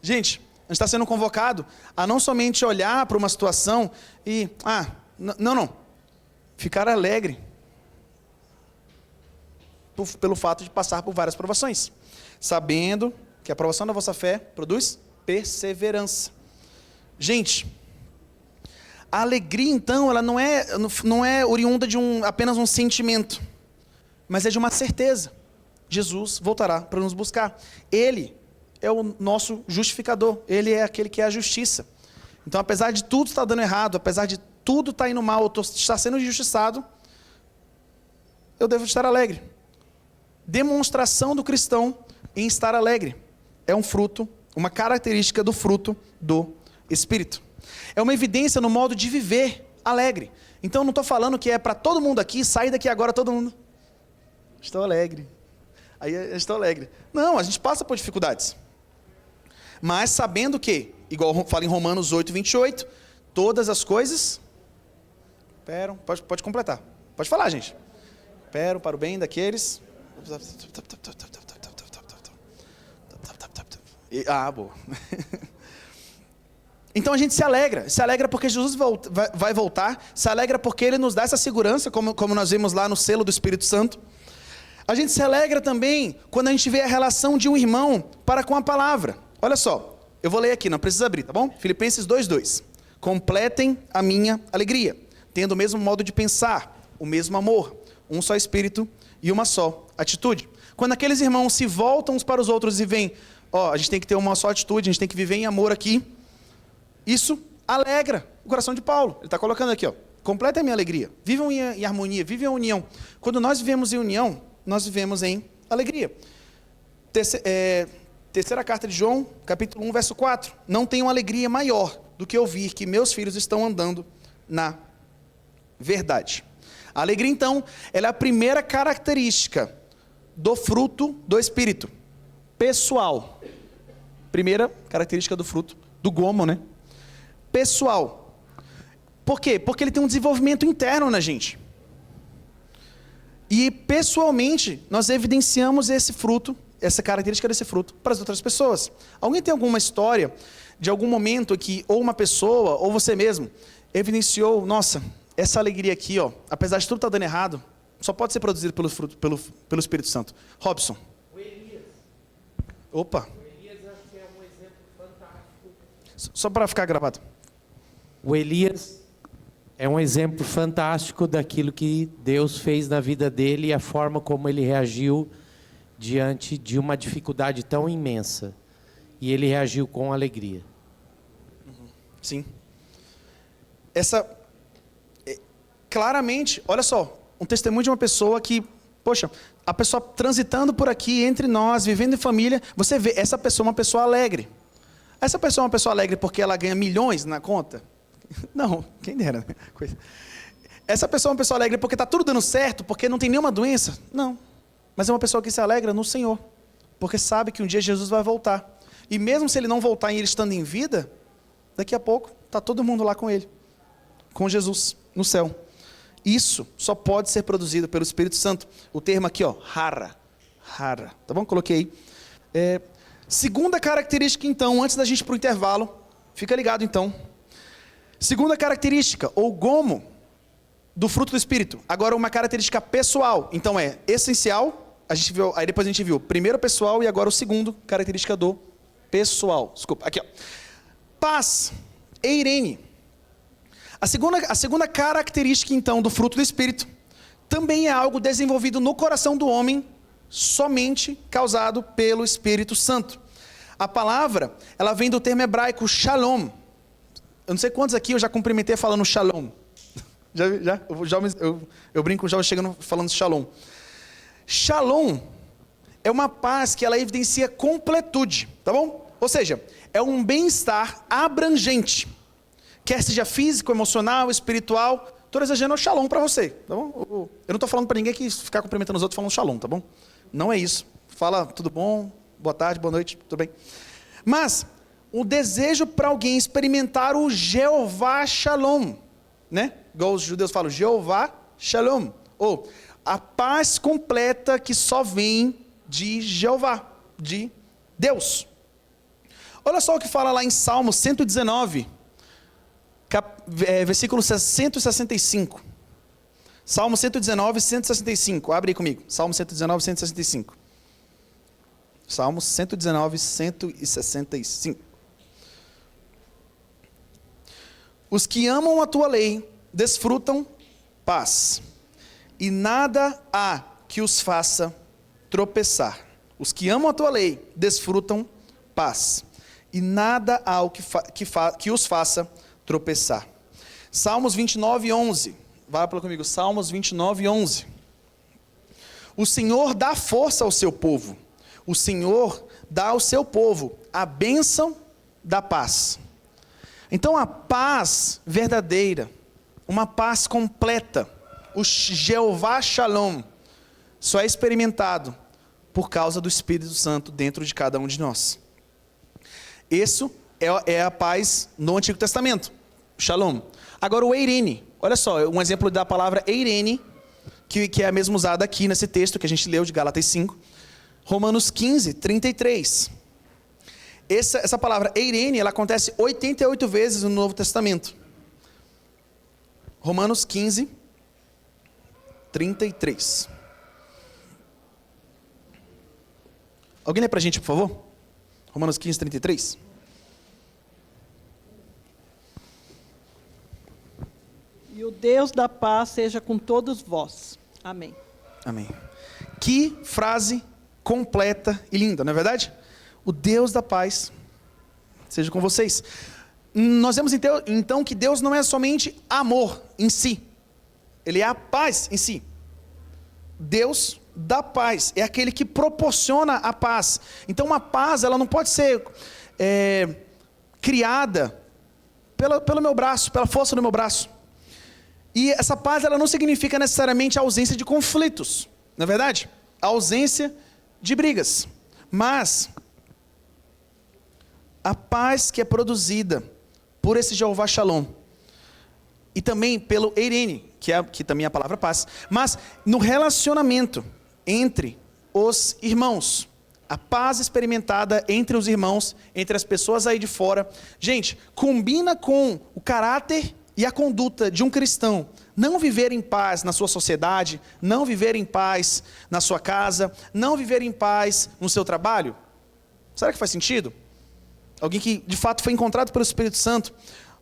Gente, a gente está sendo convocado a não somente olhar para uma situação e, não, ficar alegre pelo fato de passar por várias provações, sabendo que a provação da vossa fé produz perseverança. Gente, a alegria então, ela não é oriunda de apenas um sentimento, mas é de uma certeza. Jesus voltará para nos buscar. Ele é o nosso justificador. Ele é aquele que é a justiça. Então, apesar de tudo estar dando errado, apesar de tudo estar indo mal, eu estar sendo injustiçado, eu devo estar alegre. Demonstração do cristão em estar alegre. É um fruto, uma característica do fruto do Espírito. É uma evidência no modo de viver alegre. Então, não estou falando que é para todo mundo aqui, sair daqui agora todo mundo. Estou alegre. Aí eu estou alegre. Não, a gente passa por dificuldades. Mas sabendo que, igual fala em Romanos 8, 28, todas as coisas esperam, pode completar. Pode falar, gente. Esperam para o bem daqueles. Boa. Então a gente se alegra porque Jesus vai voltar, se alegra porque Ele nos dá essa segurança, como nós vimos lá no selo do Espírito Santo. A gente se alegra também quando a gente vê a relação de um irmão para com a palavra. Olha só, eu vou ler aqui, não precisa abrir, tá bom? Filipenses 2:2. Completem a minha alegria, tendo o mesmo modo de pensar, o mesmo amor, um só espírito e uma só atitude. Quando aqueles irmãos se voltam uns para os outros e veem, a gente tem que ter uma só atitude, a gente tem que viver em amor aqui, isso alegra o coração de Paulo. Ele está colocando aqui, completem a minha alegria, vivam em harmonia, vivam em união. Quando nós vivemos em união, nós vivemos em alegria. Terceira carta de João, capítulo 1, verso 4. Não tenho alegria maior do que ouvir que meus filhos estão andando na verdade. A alegria, então, ela é a primeira característica do fruto do Espírito. Pessoal. Primeira característica do fruto do gomo, né? Pessoal. Por quê? Porque ele tem um desenvolvimento interno na gente. E pessoalmente, nós evidenciamos esse fruto, essa característica desse fruto, para as outras pessoas. Alguém tem alguma história de algum momento que ou uma pessoa, ou você mesmo, evidenciou, nossa, essa alegria aqui, apesar de tudo estar dando errado, só pode ser produzido pelo Espírito Santo. Robson. O Elias. Opa. O Elias acho que é um exemplo fantástico. Só para ficar gravado. O Elias É um exemplo fantástico daquilo que Deus fez na vida dele e a forma como ele reagiu diante de uma dificuldade tão imensa. E ele reagiu com alegria. Sim. Claramente, olha só, um testemunho de uma pessoa que, poxa, a pessoa transitando por aqui entre nós, vivendo em família, você vê, essa pessoa é uma pessoa alegre. Essa pessoa é uma pessoa alegre porque ela ganha milhões na conta? Não, quem dera, né? Essa pessoa é uma pessoa alegre porque está tudo dando certo, porque não tem nenhuma doença? Não. Mas é uma pessoa que se alegra no Senhor, porque sabe que um dia Jesus vai voltar. E mesmo se ele não voltar e ele estando em vida, daqui a pouco está todo mundo lá com ele, com Jesus, no céu. Isso só pode ser produzido pelo Espírito Santo. O termo aqui, ó, hara, tá bom? Coloquei aí. Segunda característica, então, antes da gente ir para o intervalo, fica ligado então. Segunda característica, ou gomo, do fruto do Espírito. Agora uma característica pessoal, então é essencial, a gente viu, aí depois a gente viu primeiro pessoal e agora o segundo, característica do pessoal. Desculpa, aqui ó. Paz, eirene. A segunda característica, então, do fruto do Espírito, também é algo desenvolvido no coração do homem, somente causado pelo Espírito Santo. A palavra, ela vem do termo hebraico shalom. Eu não sei quantos aqui eu já cumprimentei falando shalom. Eu brinco já chegando falando shalom. Shalom é uma paz que ela evidencia completude, tá bom? Ou seja, é um bem-estar abrangente. Quer seja físico, emocional, espiritual, estou desejando shalom para você, tá bom? Eu não estou falando para ninguém que ficar cumprimentando os outros falando shalom, tá bom? Não é isso. Fala tudo bom, boa tarde, boa noite, tudo bem. Mas o desejo para alguém experimentar o Jeová Shalom, né? Igual os judeus falam, Jeová Shalom, ou a paz completa que só vem de Jeová, de Deus. Olha só o que fala lá em Salmo 119, versículo 165. Salmo 119, 165. Abre aí comigo. Salmo 119, 165. Salmo 119, 165. Os que amam a tua lei desfrutam paz, e nada há que os faça tropeçar. Os que amam a tua lei desfrutam paz, e nada há que os faça tropeçar. Salmos 29, 11. Vai para comigo, Salmos 29, 11. O Senhor dá força ao seu povo. O Senhor dá ao seu povo a bênção da paz. Então a paz verdadeira, uma paz completa, o Jeová Shalom, só é experimentado por causa do Espírito Santo dentro de cada um de nós. Isso é a paz no Antigo Testamento, Shalom. Agora o eirene, olha só, um exemplo da palavra eirene, que é a mesma usada aqui nesse texto que a gente leu de Gálatas 5, Romanos 15, 33. Essa palavra eirene, ela acontece 88 vezes no Novo Testamento. Romanos 15, 33. Alguém lê pra gente, por favor? Romanos 15, 33. E o Deus da paz seja com todos vós. Amém. Amém. Que frase completa e linda, não é verdade? O Deus da paz seja com vocês. Nós vemos então que Deus não é somente amor em si. Ele é a paz em si. Deus da paz é aquele que proporciona a paz. Então uma paz, ela não pode ser criada pelo meu braço, pela força do meu braço. E essa paz, ela não significa necessariamente a ausência de conflitos, não é verdade? A ausência de brigas. Mas a paz que é produzida por esse Jeová Shalom, e também pelo eirene, que também é a palavra paz, mas no relacionamento entre os irmãos, a paz experimentada entre os irmãos, entre as pessoas aí de fora, gente, combina com o caráter e a conduta de um cristão, não viver em paz na sua sociedade, não viver em paz na sua casa, não viver em paz no seu trabalho? Será que faz sentido? Alguém que de fato foi encontrado pelo Espírito Santo.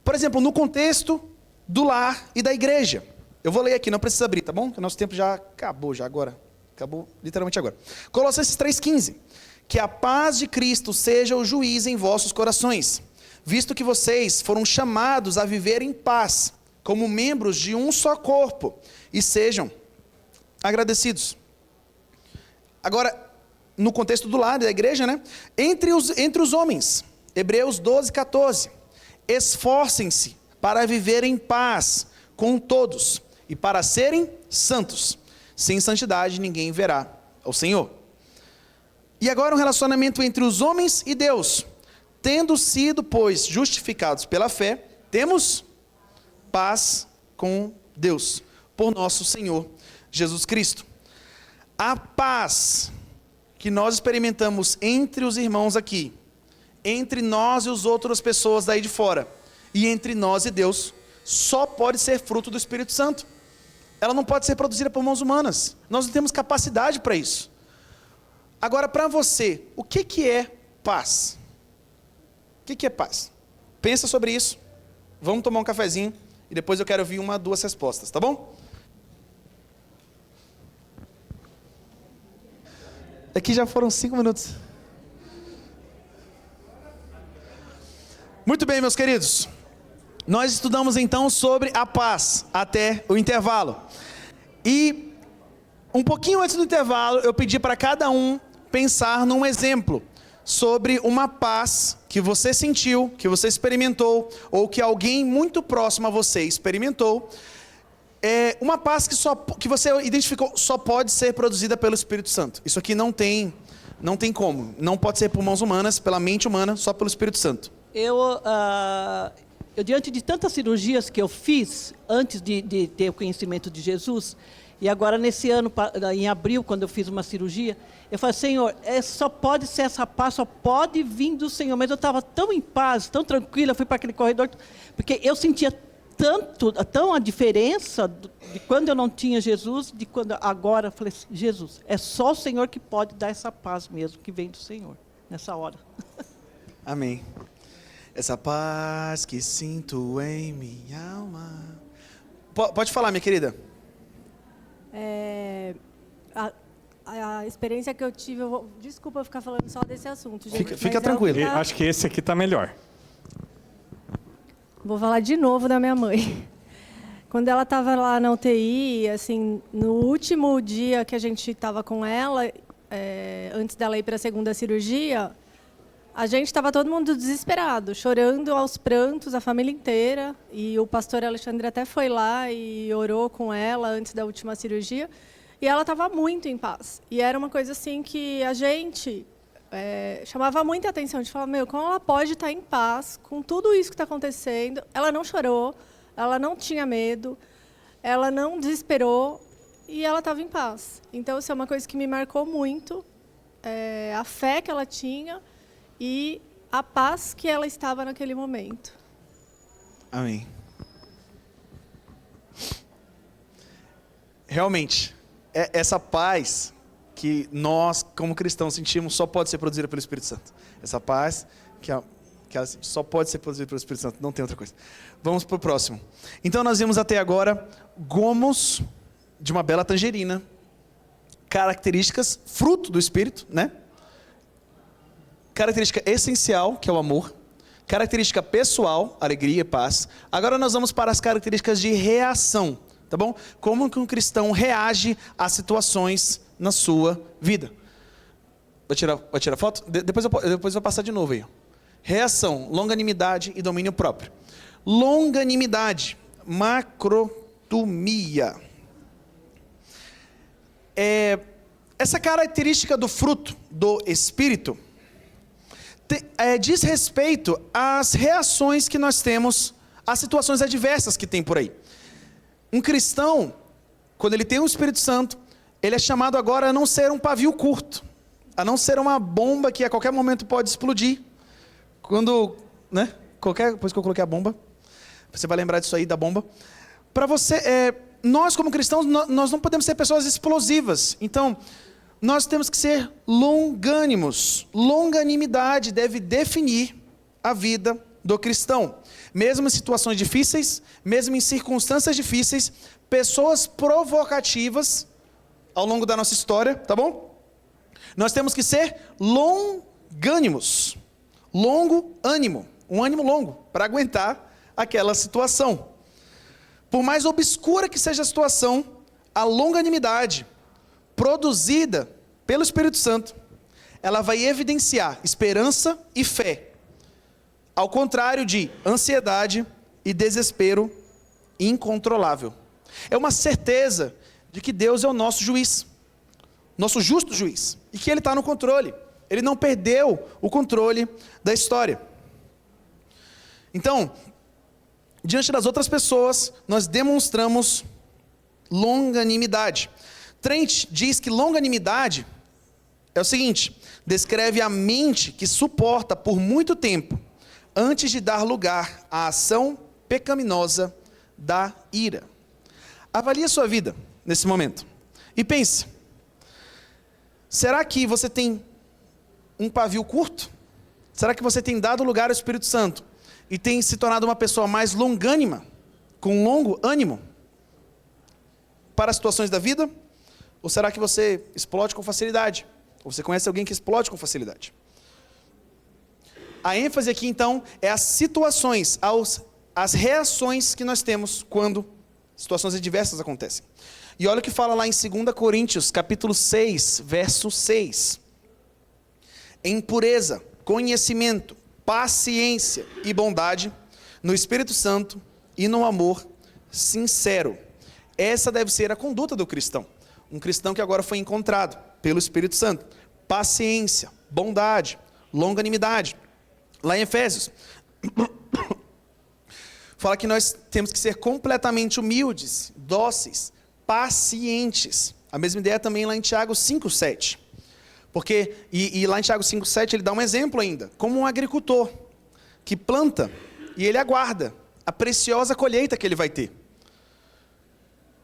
Por exemplo, no contexto do lar e da igreja. Eu vou ler aqui, não precisa abrir, tá bom? Porque o nosso tempo já acabou, agora. Acabou literalmente agora. Colossenses 3,15. Que a paz de Cristo seja o juiz em vossos corações, visto que vocês foram chamados a viver em paz, como membros de um só corpo, e sejam agradecidos. Agora, no contexto do lado da igreja, né? Entre os homens, Hebreus 12,14. Esforcem-se para viver em paz com todos, e para serem santos. Sem santidade ninguém verá ao Senhor. E agora um relacionamento entre os homens e Deus. Tendo sido, pois, justificados pela fé, temos paz com Deus, por nosso Senhor Jesus Cristo. A paz que nós experimentamos entre os irmãos aqui, entre nós e as outras pessoas daí de fora, e entre nós e Deus, só pode ser fruto do Espírito Santo. Ela não pode ser produzida por mãos humanas. Nós não temos capacidade para isso. Agora, para você, o que é paz? O que é paz? Pensa sobre isso. Vamos tomar um cafezinho e depois eu quero ouvir 1 ou 2 respostas, tá bom? Aqui já foram 5 minutos. Muito bem, meus queridos. Nós estudamos então sobre a paz até o intervalo. E um pouquinho antes do intervalo, eu pedi para cada um pensar num exemplo sobre uma paz que você sentiu, que você experimentou, ou que alguém muito próximo a você experimentou. Uma paz que você identificou só pode ser produzida pelo Espírito Santo. Isso aqui não tem como. Não pode ser por mãos humanas, pela mente humana, só pelo Espírito Santo. Eu, diante de tantas cirurgias que eu fiz antes de ter o conhecimento de Jesus, e agora nesse ano, em abril, quando eu fiz uma cirurgia, eu falei, Senhor, só pode ser essa paz, só pode vir do Senhor. Mas eu estava tão em paz, tão tranquila, fui para aquele corredor, porque eu sentia tão a diferença de quando eu não tinha Jesus, de quando agora eu falei, Jesus, é só o Senhor que pode dar essa paz mesmo, que vem do Senhor, nessa hora. Amém. Essa paz que sinto em minha alma. Pode falar, minha querida. A experiência que eu tive, desculpa eu ficar falando só desse assunto, gente. Fica tranquilo. Acho que esse aqui está melhor. Vou falar de novo da minha mãe. Quando ela estava lá na UTI, assim, no último dia que a gente estava com ela, antes dela ir para a segunda cirurgia, a gente estava todo mundo desesperado, chorando aos prantos, a família inteira. E o pastor Alexandre até foi lá e orou com ela antes da última cirurgia. E ela estava muito em paz. E era uma coisa assim que a gente chamava muita atenção. A gente falava, como ela pode estar em paz com tudo isso que está acontecendo? Ela não chorou, ela não tinha medo, ela não desesperou e ela estava em paz. Então, isso é uma coisa que me marcou muito, a fé que ela tinha e a paz que ela estava naquele momento. Amém. Realmente, essa paz que nós, como cristãos, sentimos só pode ser produzida pelo Espírito Santo. Essa paz que ela só pode ser produzida pelo Espírito Santo, não tem outra coisa. Vamos para o próximo. Então, nós vimos até agora gomos de uma bela tangerina, características, fruto do Espírito, né? Característica essencial, que é o amor. Característica pessoal, alegria e paz. Agora nós vamos para as características de reação, tá bom? Como que um cristão reage a situações na sua vida. Vai tirar foto? Depois eu vou passar de novo aí. Reação, longanimidade e domínio próprio. Longanimidade, macrotomia. Essa característica do fruto do Espírito diz respeito às reações que nós temos às situações adversas que tem por aí. Um cristão, quando ele tem o Espírito Santo, ele é chamado agora a não ser um pavio curto, a não ser uma bomba que a qualquer momento pode explodir. Quando, né? Depois que eu coloquei a bomba, você vai lembrar disso aí, da bomba. Para você, nós como cristãos, nós não podemos ser pessoas explosivas. Então, nós temos que ser longânimos. Longanimidade deve definir a vida do cristão. Mesmo em situações difíceis, mesmo em circunstâncias difíceis, pessoas provocativas ao longo da nossa história, tá bom? Nós temos que ser longânimos. Longo ânimo, um ânimo longo, para aguentar aquela situação. Por mais obscura que seja a situação, a longanimidade produzida pelo Espírito Santo, ela vai evidenciar esperança e fé, ao contrário de ansiedade e desespero incontrolável. É uma certeza de que Deus é o nosso juiz, nosso justo juiz, e que Ele está no controle. Ele não perdeu o controle da história. Então, diante das outras pessoas, nós demonstramos longanimidade. Trent diz que longanimidade é o seguinte: descreve a mente que suporta por muito tempo, antes de dar lugar à ação pecaminosa da ira. Avalie a sua vida nesse momento e pense: será que você tem um pavio curto? Será que você tem dado lugar ao Espírito Santo e tem se tornado uma pessoa mais longânima, com longo ânimo para as situações da vida? Ou será que você explode com facilidade? Ou você conhece alguém que explode com facilidade? A ênfase aqui então é as situações, as reações que nós temos quando situações adversas acontecem. E olha o que fala lá em 2 Coríntios, capítulo 6, verso 6. Em pureza, conhecimento, paciência e bondade, no Espírito Santo e no amor sincero. Essa deve ser a conduta do cristão. Um cristão que agora foi encontrado pelo Espírito Santo. Paciência, bondade, longanimidade. Lá em Efésios, fala que nós temos que ser completamente humildes, dóceis, pacientes. A mesma ideia também lá em Tiago 5,7. Porque, e lá em Tiago 5,7 ele dá um exemplo ainda, como um agricultor que planta e ele aguarda a preciosa colheita que ele vai ter.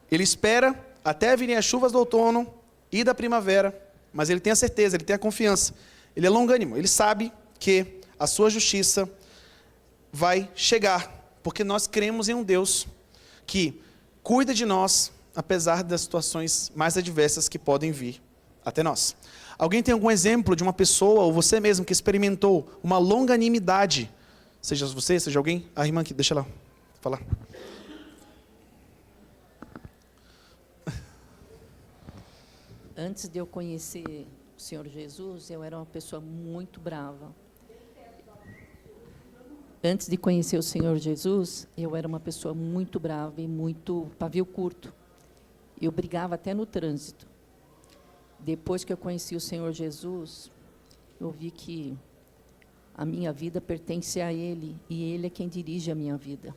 Ele espera até virem as chuvas do outono e da primavera, mas ele tem a certeza, ele tem a confiança, ele é longânimo, ele sabe que a sua justiça vai chegar, porque nós cremos em um Deus que cuida de nós, apesar das situações mais adversas que podem vir até nós. Alguém tem algum exemplo de uma pessoa, ou você mesmo, que experimentou uma longanimidade? Seja você, seja alguém? A irmã aqui, deixa ela falar. Antes de eu conhecer o Senhor Jesus, eu era uma pessoa muito brava. Antes de conhecer o Senhor Jesus, eu era uma pessoa muito brava e muito pavio curto. Eu brigava até no trânsito. Depois que eu conheci o Senhor Jesus, eu vi que a minha vida pertence a Ele e Ele é quem dirige a minha vida.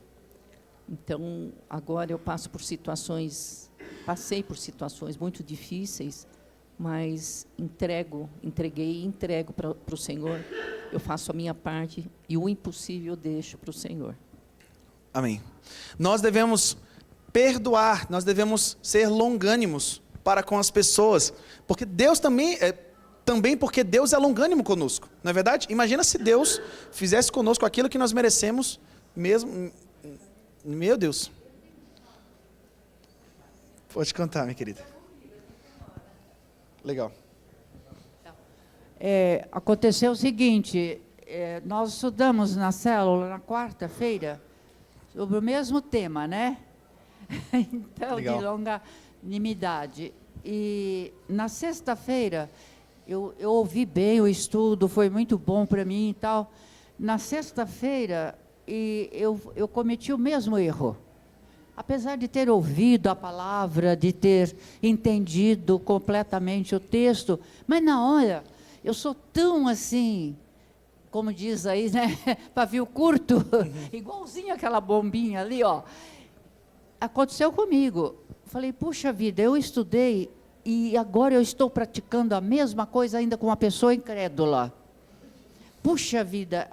Então, agora eu passei por situações muito difíceis, mas entreguei e entrego para o Senhor. Eu faço a minha parte e o impossível eu deixo para o Senhor. Amém. Nós devemos perdoar, nós devemos ser longânimos para com as pessoas, porque Deus também porque Deus é longânimo conosco, não é verdade? Imagina se Deus fizesse conosco aquilo que nós merecemos mesmo. Meu Deus. Pode cantar, minha querida. Legal. Aconteceu o seguinte, nós estudamos na célula na quarta-feira sobre o mesmo tema, né? Então, Legal. De longanimidade. E na sexta-feira, eu ouvi bem o estudo, foi muito bom para mim e tal. Na sexta-feira, eu cometi o mesmo erro. Apesar de ter ouvido a palavra, de ter entendido completamente o texto, mas na hora, eu sou tão assim, como diz aí, né, pavio curto, igualzinho aquela bombinha ali, ó. Aconteceu comigo. Falei, puxa vida, eu estudei e agora eu estou praticando a mesma coisa ainda com uma pessoa incrédula. Puxa vida,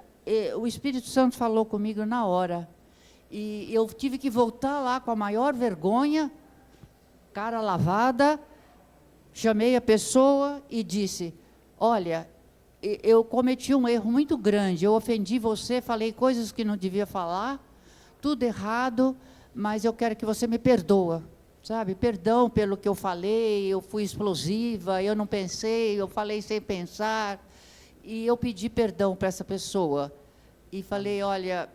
o Espírito Santo falou comigo na hora. E eu tive que voltar lá com a maior vergonha, cara lavada, chamei a pessoa e disse, olha, eu cometi um erro muito grande. Eu ofendi você, falei coisas que não devia falar, tudo errado, mas eu quero que você me perdoa, sabe? Perdão pelo que eu falei, eu fui explosiva, eu não pensei, eu falei sem pensar. E eu pedi perdão para essa pessoa. E falei, olha,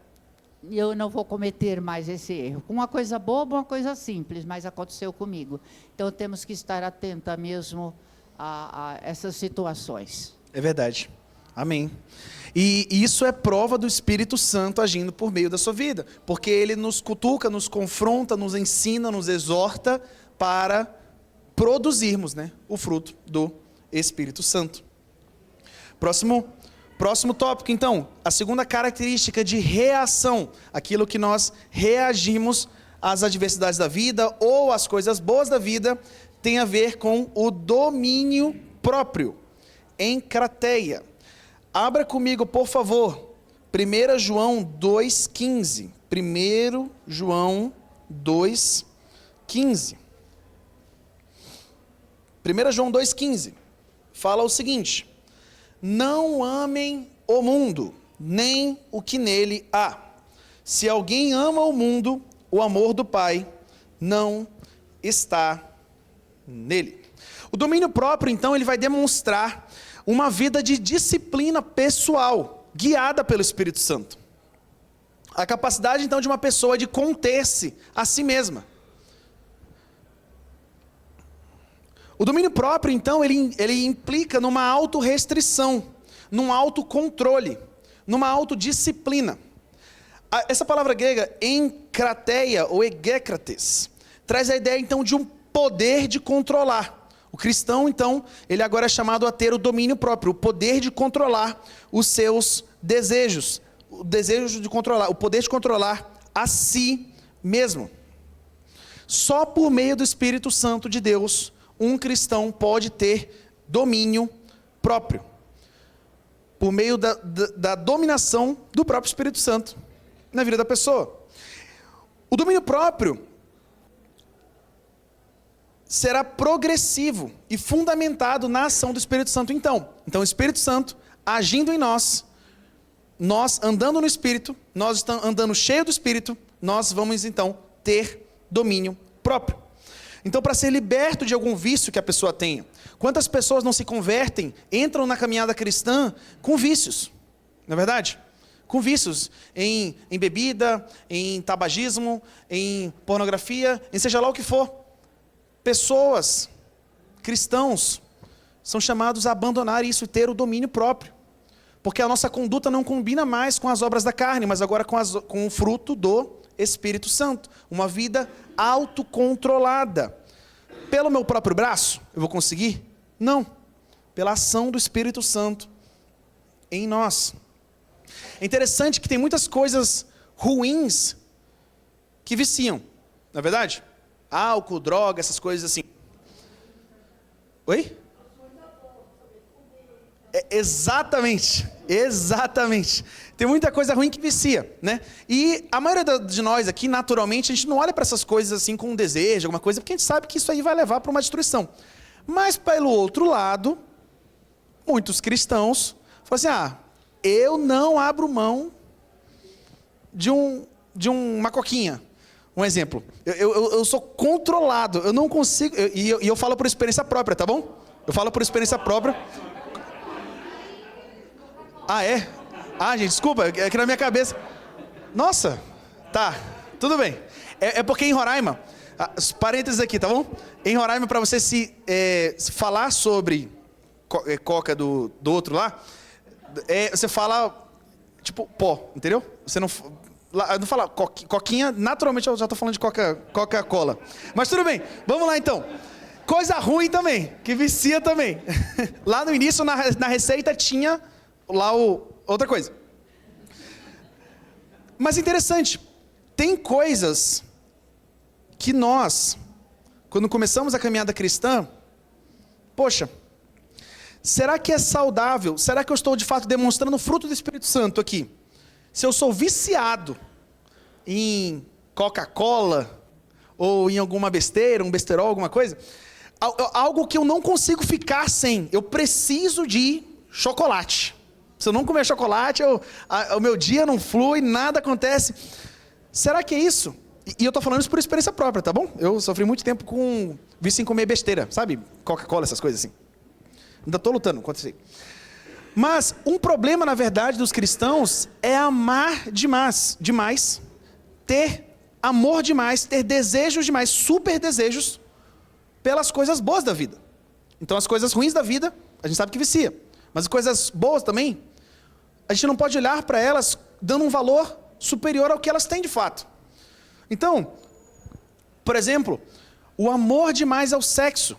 eu não vou cometer mais esse erro. Uma coisa boba, uma coisa simples, mas aconteceu comigo. Então, temos que estar atenta mesmo a essas situações. É verdade. Amém. E isso é prova do Espírito Santo agindo por meio da sua vida. Porque ele nos cutuca, nos confronta, nos ensina, nos exorta para produzirmos, né, o fruto do Espírito Santo. Próximo tópico, então. A segunda característica de reação. Aquilo que nós reagimos às adversidades da vida ou às coisas boas da vida tem a ver com o domínio próprio. Encrateia. Abra comigo, por favor, 1 João 2,15. 1 João 2,15. 1 João 2,15 fala o seguinte: não amem o mundo, nem o que nele há. Se alguém ama o mundo, o amor do Pai não está nele. O domínio próprio, então, ele vai demonstrar uma vida de disciplina pessoal, guiada pelo Espírito Santo. A capacidade, então, de uma pessoa de conter-se a si mesma. O domínio próprio, então, ele implica numa autorrestrição, num autocontrole, numa autodisciplina. Essa palavra grega, enkrateia ou egékrates, traz a ideia, então, de um poder de controlar. O cristão, então, ele agora é chamado a ter o domínio próprio, o poder de controlar os seus desejos, o desejo de controlar, o poder de controlar a si mesmo. Só por meio do Espírito Santo de Deus, um cristão pode ter domínio próprio, por meio da dominação do próprio Espírito Santo na vida da pessoa. O domínio próprio será progressivo e fundamentado na ação do Espírito Santo. Então o Espírito Santo agindo em nós andando no Espírito, nós estamos andando cheio do Espírito, nós vamos então ter domínio próprio. Então, para ser liberto de algum vício que a pessoa tenha, quantas pessoas não se convertem, entram na caminhada cristã com vícios, não é verdade? Com vícios em bebida, em tabagismo, em pornografia, em seja lá o que for. Pessoas, cristãos, são chamados a abandonar isso e ter o domínio próprio. Porque a nossa conduta não combina mais com as obras da carne, mas agora com o fruto do Espírito Santo. Uma vida autocontrolada. Pelo meu próprio braço, eu vou conseguir? Não. Pela ação do Espírito Santo em nós. É interessante que tem muitas coisas ruins que viciam, não é verdade? Álcool, droga, essas coisas assim. Oi? Exatamente. Tem muita coisa ruim que vicia, né? E a maioria de nós aqui, naturalmente, a gente não olha para essas coisas assim com um desejo, alguma coisa, porque a gente sabe que isso aí vai levar para uma destruição. Mas, pelo outro lado, muitos cristãos falam assim, eu não abro mão de uma coquinha. Um exemplo, eu sou controlado, eu não consigo, e eu falo por experiência própria, tá bom? Eu falo por experiência própria. É? Gente, desculpa, é que na minha cabeça... Nossa, tá, tudo bem. É porque em Roraima, parênteses aqui, tá bom? Em Roraima, para você se falar sobre coca do outro lá, você fala, tipo, pó, entendeu? Você não fala coquinha, naturalmente eu já tô falando de Coca-Cola. Mas tudo bem, vamos lá então. Coisa ruim também, que vicia também. Lá no início, na receita, tinha lá outra coisa. Mas interessante, tem coisas que nós, quando começamos a caminhada cristã, poxa, será que é saudável? Será que eu estou de fato demonstrando o fruto do Espírito Santo aqui? Se eu sou viciado em Coca-Cola, ou em alguma besteira, um besterol, alguma coisa, algo que eu não consigo ficar sem, eu preciso de chocolate. Se eu não comer chocolate, o meu dia não flui, nada acontece. Será que é isso? E eu tô falando isso por experiência própria, tá bom? Eu sofri muito tempo com vício em comer besteira, sabe? Coca-Cola, essas coisas assim. Ainda tô lutando contra isso aí. Mas um problema, na verdade, dos cristãos é amar demais, ter amor demais, ter desejos demais, super desejos pelas coisas boas da vida. Então as coisas ruins da vida, a gente sabe que vicia. Mas as coisas boas também, a gente não pode olhar para elas dando um valor superior ao que elas têm de fato. Então, por exemplo, o amor demais ao sexo.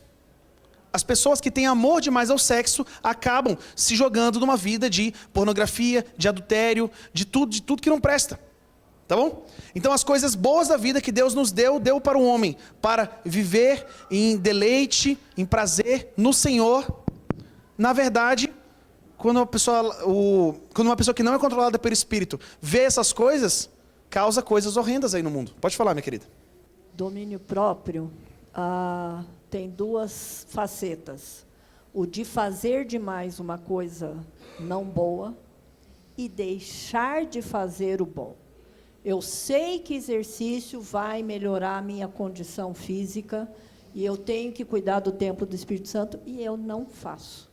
As pessoas que têm amor demais ao sexo acabam se jogando numa vida de pornografia, de adultério, de tudo que não presta. Tá bom? Então as coisas boas da vida que Deus nos deu para o homem, para viver em deleite, em prazer no Senhor. Na verdade, quando uma pessoa que não é controlada pelo Espírito vê essas coisas, causa coisas horrendas aí no mundo. Pode falar, minha querida. Domínio próprio tem duas facetas. O de fazer demais uma coisa não boa e deixar de fazer o bom. Eu sei que exercício vai melhorar a minha condição física e eu tenho que cuidar do templo do Espírito Santo e eu não faço.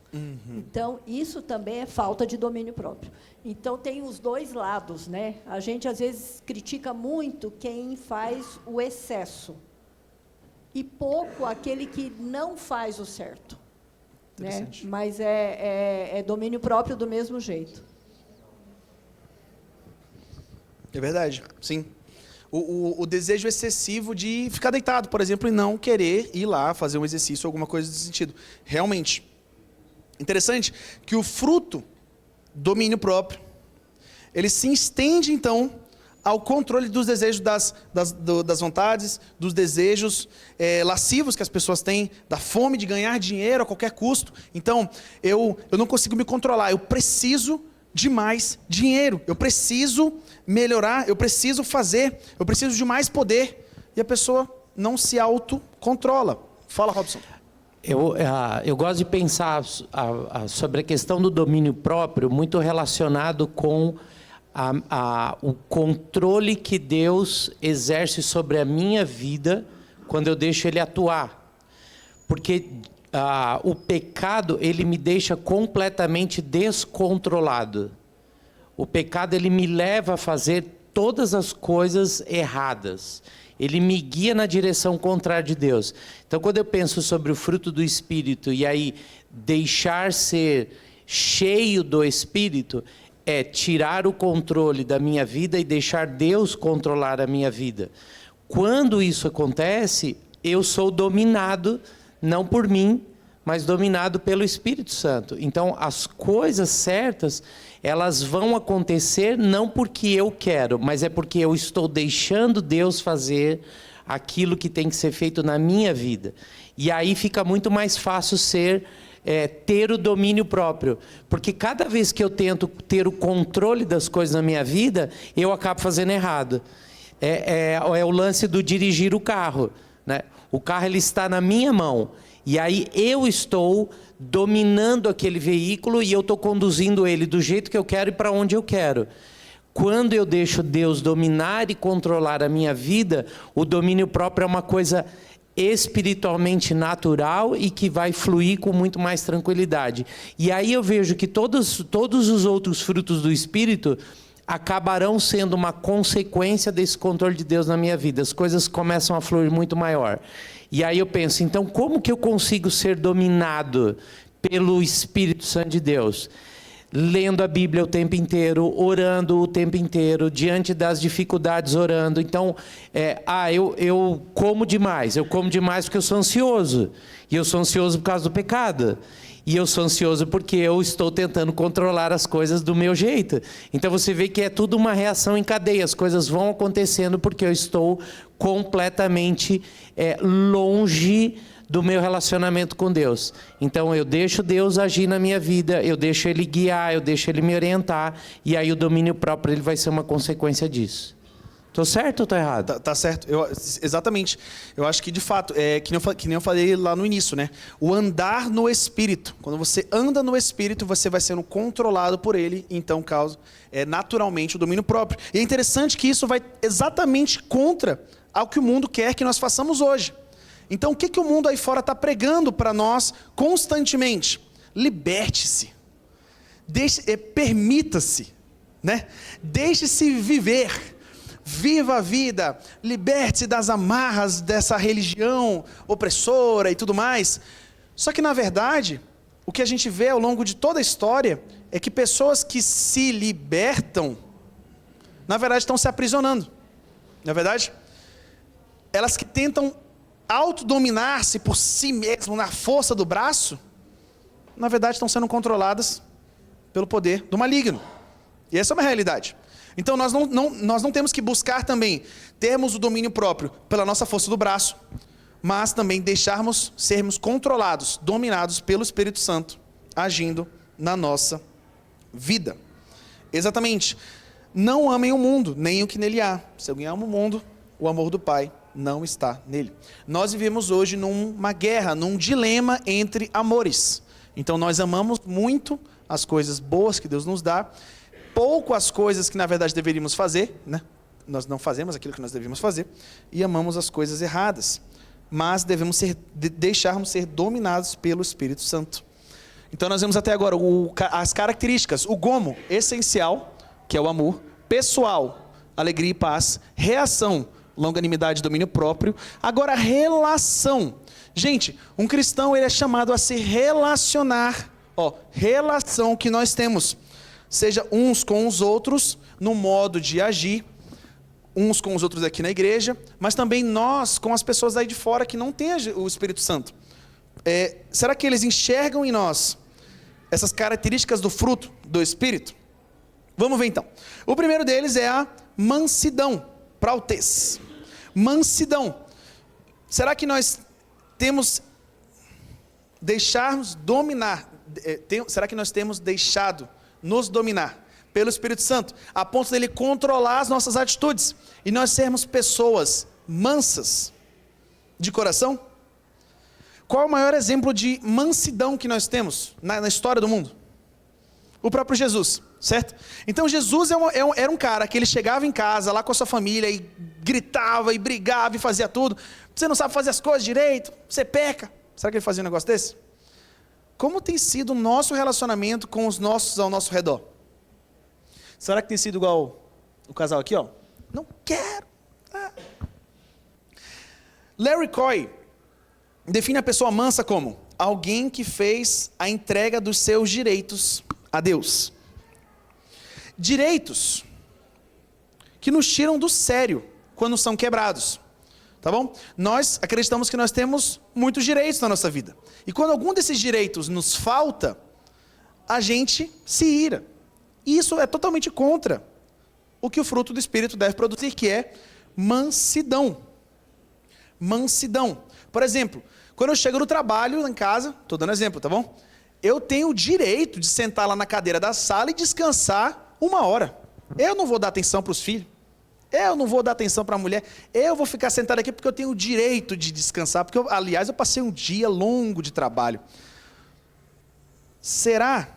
Então, isso também é falta de domínio próprio. Então, tem os dois lados, né? A gente, às vezes, critica muito quem faz o excesso e pouco aquele que não faz o certo. Né? Mas é domínio próprio do mesmo jeito. É verdade, sim. O desejo excessivo de ficar deitado, por exemplo, e não querer ir lá fazer um exercício, alguma coisa desse sentido. Realmente. Interessante que o fruto, domínio próprio, ele se estende, então, ao controle dos desejos, das vontades, dos desejos lascivos que as pessoas têm, da fome de ganhar dinheiro a qualquer custo. Então, eu não consigo me controlar, eu preciso de mais dinheiro, eu preciso melhorar, eu preciso fazer, eu preciso de mais poder, e a pessoa não se autocontrola. Fala, Robson. Eu gosto de pensar sobre a questão do domínio próprio muito relacionado com o controle que Deus exerce sobre a minha vida quando eu deixo Ele atuar. Porque o pecado, ele me deixa completamente descontrolado. O pecado, ele me leva a fazer todas as coisas erradas. Ele me guia na direção contrária de Deus. Então, quando eu penso sobre o fruto do Espírito, e aí deixar ser cheio do Espírito, é tirar o controle da minha vida e deixar Deus controlar a minha vida. Quando isso acontece, eu sou dominado, não por mim, mas dominado pelo Espírito Santo. Então, as coisas certas, elas vão acontecer não porque eu quero, mas é porque eu estou deixando Deus fazer aquilo que tem que ser feito na minha vida. E aí fica muito mais fácil ter o domínio próprio. Porque cada vez que eu tento ter o controle das coisas na minha vida, eu acabo fazendo errado. É o lance do dirigir o carro, né? O carro, ele está na minha mão. E aí eu estou dominando aquele veículo e eu estou conduzindo ele do jeito que eu quero e para onde eu quero. Quando eu deixo Deus dominar e controlar a minha vida, o domínio próprio é uma coisa espiritualmente natural e que vai fluir com muito mais tranquilidade. E aí eu vejo que todos os outros frutos do Espírito acabarão sendo uma consequência desse controle de Deus na minha vida. As coisas começam a fluir muito maior. E aí eu penso, então como que eu consigo ser dominado pelo Espírito Santo de Deus? Lendo a Bíblia o tempo inteiro, orando o tempo inteiro, diante das dificuldades orando. Então, eu como demais. Eu como demais porque eu sou ansioso. E eu sou ansioso por causa do pecado. E eu sou ansioso porque eu estou tentando controlar as coisas do meu jeito. Então você vê que é tudo uma reação em cadeia. As coisas vão acontecendo porque eu estou completamente longe do meu relacionamento com Deus. Então eu deixo Deus agir na minha vida, eu deixo Ele guiar, eu deixo Ele me orientar, e aí o domínio próprio ele vai ser uma consequência disso. Tô certo ou tô errado? Tá certo. Exatamente. Eu acho que, de fato, que nem eu falei lá no início, né? O andar no Espírito. Quando você anda no Espírito, você vai sendo controlado por Ele, então causa naturalmente o domínio próprio. E é interessante que isso vai exatamente contra ao que o mundo quer que nós façamos hoje. Então, o que o mundo aí fora está pregando para nós constantemente? Liberte-se. Permita-se, né? Deixe-se viver. Viva a vida, liberte-se das amarras dessa religião opressora e tudo mais. Só que, na verdade, o que a gente vê ao longo de toda a história é que pessoas que se libertam, na verdade, estão se aprisionando. Na verdade, elas que tentam autodominar-se por si mesmo na força do braço, na verdade, estão sendo controladas pelo poder do maligno. E essa é uma realidade. Então nós não temos que buscar também termos o domínio próprio pela nossa força do braço, mas também sermos controlados, dominados pelo Espírito Santo, agindo na nossa vida. Exatamente. Não amem o mundo, nem o que nele há. Se alguém ama o mundo, o amor do Pai não está nele. Nós vivemos hoje numa guerra, num dilema entre amores. Então nós amamos muito as coisas boas que Deus nos dá, pouco as coisas que na verdade deveríamos fazer, né? Nós não fazemos aquilo que nós deveríamos fazer, e amamos as coisas erradas, mas devemos deixarmos ser dominados pelo Espírito Santo. Então nós vemos até agora as características: o gomo, essencial, que é o amor; pessoal, alegria e paz; reação, longanimidade e domínio próprio. Agora, relação. Gente, um cristão ele é chamado a se relacionar. Relação que nós temos, seja uns com os outros, no modo de agir, uns com os outros aqui na igreja, mas também nós com as pessoas aí de fora que não têm o Espírito Santo. Será que eles enxergam em nós essas características do fruto do Espírito? Vamos ver então. O primeiro deles é a mansidão, prautez. Mansidão. Será que nós temos será que nós temos deixado nos dominar pelo Espírito Santo, a ponto dele controlar as nossas atitudes, e nós sermos pessoas mansas de coração? Qual é o maior exemplo de mansidão que nós temos na história do mundo? O próprio Jesus, certo? Então Jesus era um cara que ele chegava em casa lá com a sua família e gritava e brigava e fazia tudo. Você não sabe fazer as coisas direito, você peca. Será que ele fazia um negócio desse? Como tem sido o nosso relacionamento com os nossos ao nosso redor? Será que tem sido igual o casal aqui, ó? Não quero. Larry Coy define a pessoa mansa como alguém que fez a entrega dos seus direitos a Deus. Direitos que nos tiram do sério quando são quebrados. Tá bom? Nós acreditamos que nós temos muitos direitos na nossa vida. E quando algum desses direitos nos falta, a gente se ira. E isso é totalmente contra o que o fruto do Espírito deve produzir, que é mansidão. Mansidão. Por exemplo, quando eu chego no trabalho, em casa, estou dando exemplo, tá bom? Eu tenho o direito de sentar lá na cadeira da sala e descansar 1 hora. Eu não vou dar atenção para os filhos. Eu não vou dar atenção para a mulher. Eu vou ficar sentado aqui porque eu tenho o direito de descansar. Porque, aliás, eu passei um dia longo de trabalho. Será?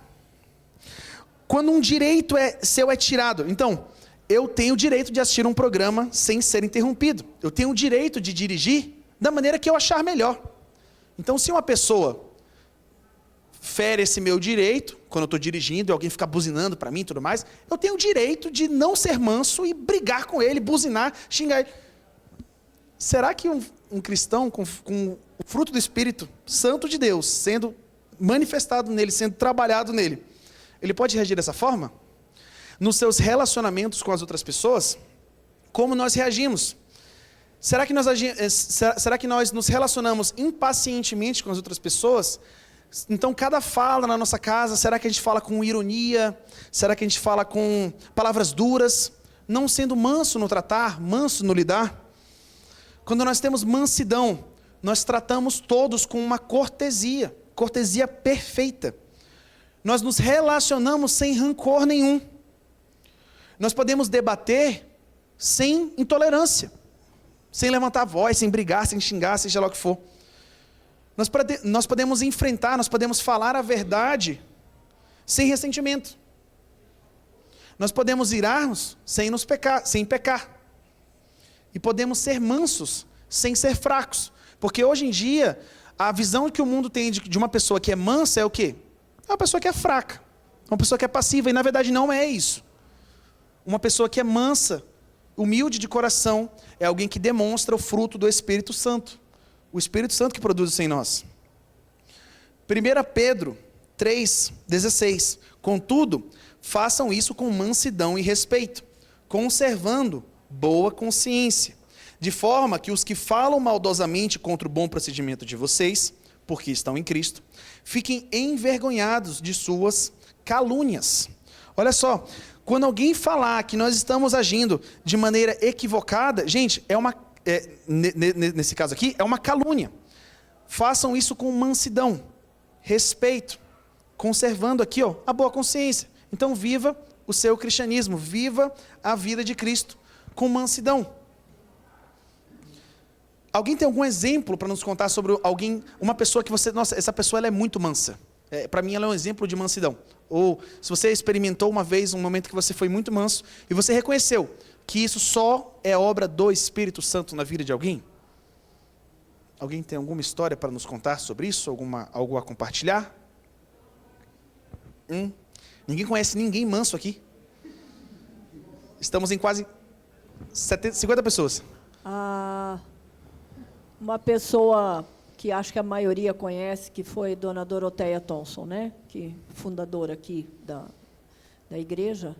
Quando um direito seu é tirado. Então, eu tenho o direito de assistir um programa sem ser interrompido. Eu tenho o direito de dirigir da maneira que eu achar melhor. Então, se uma pessoa fere esse meu direito, quando eu estou dirigindo e alguém ficar buzinando para mim e tudo mais, eu tenho o direito de não ser manso e brigar com ele, buzinar, xingar ele. Será que um cristão com o fruto do Espírito Santo de Deus sendo manifestado nele, sendo trabalhado nele, ele pode reagir dessa forma? Nos seus relacionamentos com as outras pessoas, como nós reagimos? Será que nós nos relacionamos impacientemente com as outras pessoas? Então, cada fala na nossa casa, será que a gente fala com ironia? Será que a gente fala com palavras duras? Não sendo manso no tratar, manso no lidar? Quando nós temos mansidão, nós tratamos todos com uma cortesia perfeita. Nós nos relacionamos sem rancor nenhum. Nós podemos debater sem intolerância, sem levantar a voz, sem brigar, sem xingar, seja lá o que for. Nós podemos enfrentar, nós podemos falar a verdade sem ressentimento. Nós podemos irarmos sem pecar. E podemos ser mansos sem ser fracos. Porque hoje em dia, a visão que o mundo tem de uma pessoa que é mansa é o quê? É uma pessoa que é fraca. Uma pessoa que é passiva. E na verdade não é isso. Uma pessoa que é mansa, humilde de coração, é alguém que demonstra o fruto do Espírito Santo. O Espírito Santo que produz isso em nós. 1 Pedro 3,16. Contudo, façam isso com mansidão e respeito, conservando boa consciência, de forma que os que falam maldosamente contra o bom procedimento de vocês, porque estão em Cristo, fiquem envergonhados de suas calúnias. Olha só, quando alguém falar que nós estamos agindo de maneira equivocada, gente, nesse caso aqui, é uma calúnia. Façam isso com mansidão, respeito, conservando aqui a boa consciência. Então viva o seu cristianismo, viva a vida de Cristo com mansidão. Alguém tem algum exemplo para nos contar sobre uma pessoa que você, nossa, essa pessoa ela é muito mansa. Para mim ela é um exemplo de mansidão. Ou se você experimentou uma vez um momento que você foi muito manso e você reconheceu que isso só é obra do Espírito Santo na vida de alguém? Alguém tem alguma história para nos contar sobre isso? Algo a compartilhar? Ninguém conhece ninguém manso aqui? Estamos em quase 50 pessoas. Uma pessoa que acho que a maioria conhece, que foi Dona Doroteia Thompson, né? Que fundadora aqui da igreja.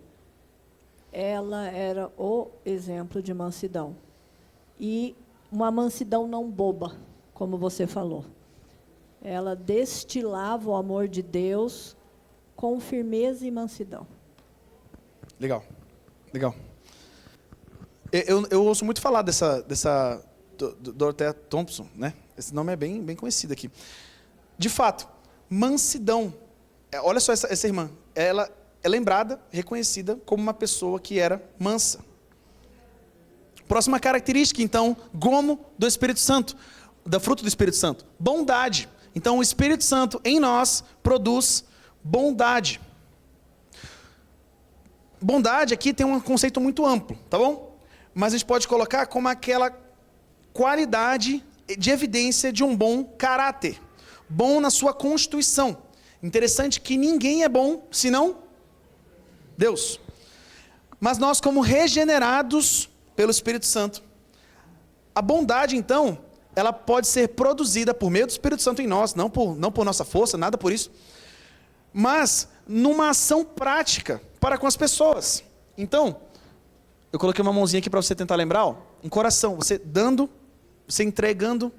Ela era o exemplo de mansidão. E uma mansidão não boba, como você falou. Ela destilava o amor de Deus com firmeza e mansidão. Legal. Eu ouço muito falar dessa Doroteia Thompson, né? Esse nome é bem conhecido aqui. De fato, mansidão. Olha só essa irmã. Ela é lembrada, reconhecida como uma pessoa que era mansa. Próxima característica, então, gomo do Espírito Santo, da fruto do Espírito Santo, bondade. Então, o Espírito Santo em nós produz bondade. Bondade aqui tem um conceito muito amplo, tá bom? Mas a gente pode colocar como aquela qualidade de evidência de um bom caráter, bom na sua constituição. Interessante que ninguém é bom senão Deus. Mas nós, como regenerados pelo Espírito Santo, a bondade, então, ela pode ser produzida por meio do Espírito Santo em nós, não por nossa força, nada por isso, mas numa ação prática para com as pessoas. Então, eu coloquei uma mãozinha aqui para você tentar lembrar, um coração, você entregando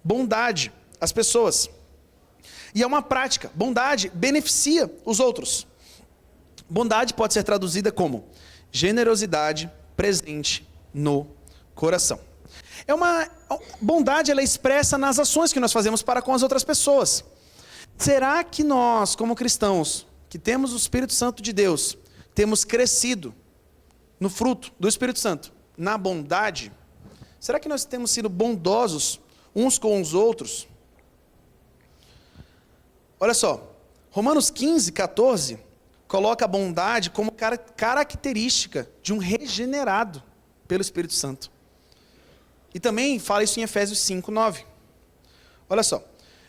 bondade às pessoas. E é uma prática, bondade beneficia os outros. Bondade pode ser traduzida como generosidade presente no coração. Bondade ela é expressa nas ações que nós fazemos para com as outras pessoas. Será que nós, como cristãos, que temos o Espírito Santo de Deus, temos crescido no fruto do Espírito Santo, na bondade? Será que nós temos sido bondosos uns com os outros? Olha só, Romanos 15, 14, coloca a bondade como característica de um regenerado pelo Espírito Santo. E também fala isso em Efésios 5, 9. Olha só,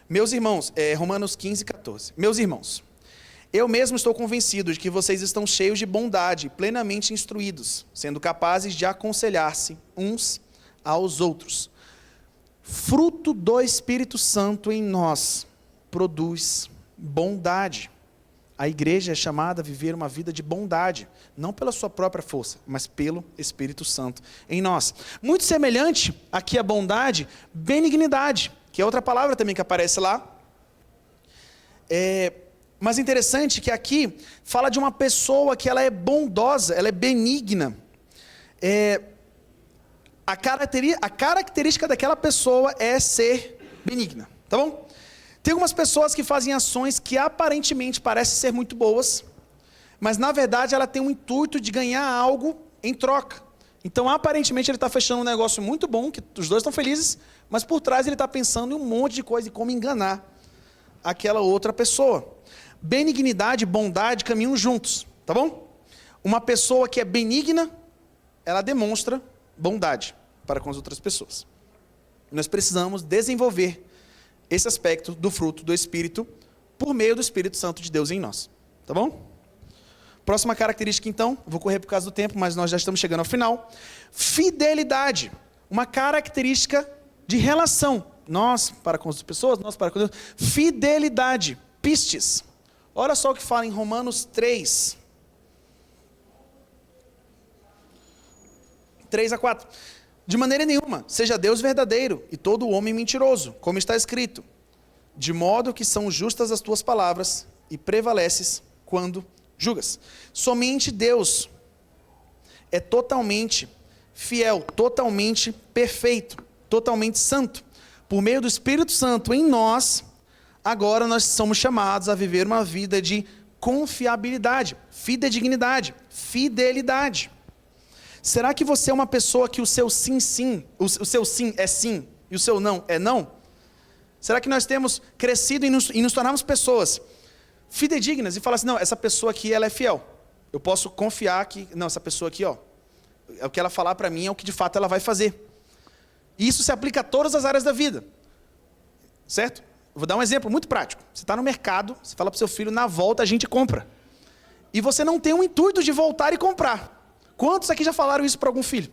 meus irmãos, Romanos 15, 14. Meus irmãos, eu mesmo estou convencido de que vocês estão cheios de bondade, plenamente instruídos, sendo capazes de aconselhar-se uns aos outros. Fruto do Espírito Santo em nós produz bondade. A igreja é chamada a viver uma vida de bondade, não pela sua própria força, mas pelo Espírito Santo em nós. Muito semelhante aqui à bondade, benignidade, que é outra palavra também que aparece lá. Mas interessante que aqui fala de uma pessoa que ela é bondosa, ela é benigna. A característica daquela pessoa é ser benigna, tá bom? Tem algumas pessoas que fazem ações que aparentemente parecem ser muito boas, mas na verdade ela tem um intuito de ganhar algo em troca. Então, aparentemente, ele está fechando um negócio muito bom, que os dois estão felizes, mas por trás ele está pensando em um monte de coisa e como enganar aquela outra pessoa. Benignidade e bondade caminham juntos, tá bom? Uma pessoa que é benigna, ela demonstra bondade para com as outras pessoas. Nós precisamos desenvolver esse aspecto do fruto do Espírito por meio do Espírito Santo de Deus em nós, tá bom? Próxima característica, então, vou correr por causa do tempo, mas nós já estamos chegando ao final. Fidelidade, uma característica de relação. Nós para com as pessoas, nós para com Deus. Fidelidade, pistes. Olha só o que fala em Romanos 3. 3-4. De maneira nenhuma, seja Deus verdadeiro e todo homem mentiroso, como está escrito. De modo que são justas as tuas palavras e prevaleces quando julgas. Somente Deus é totalmente fiel, totalmente perfeito, totalmente santo. Por meio do Espírito Santo em nós, agora nós somos chamados a viver uma vida de confiabilidade, fidedignidade, fidelidade. Será que você é uma pessoa que o seu sim, sim, o seu sim é sim e o seu não é não? Será que nós temos crescido e nos tornamos pessoas fidedignas e falar assim, não, essa pessoa aqui, ela é fiel. Eu posso confiar que, não, essa pessoa aqui, ó, é o que ela falar para mim, é o que de fato ela vai fazer. E isso se aplica a todas as áreas da vida. Certo? Eu vou dar um exemplo muito prático. Você está no mercado, você fala para o seu filho, na volta a gente compra. E você não tem o intuito de voltar e comprar. Quantos aqui já falaram isso para algum filho?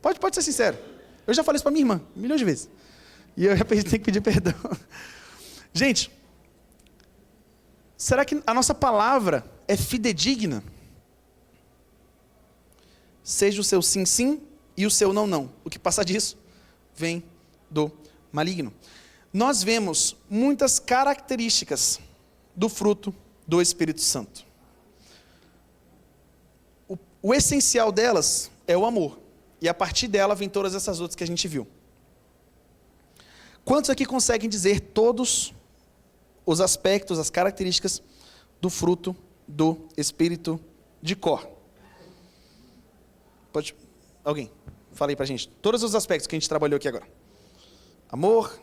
Pode ser sincero. Eu já falei isso para minha irmã, milhões de vezes. E eu já tenho que pedir perdão. Gente, será que a nossa palavra é fidedigna? Seja o seu sim, sim e o seu não, não. O que passa disso vem do maligno. Nós vemos muitas características do fruto do Espírito Santo. O essencial delas é o amor. E a partir dela vem todas essas outras que a gente viu. Quantos aqui conseguem dizer todos os aspectos, as características do fruto do Espírito de cor? Pode, alguém, fala aí pra gente. Todos os aspectos que a gente trabalhou aqui agora. Amor,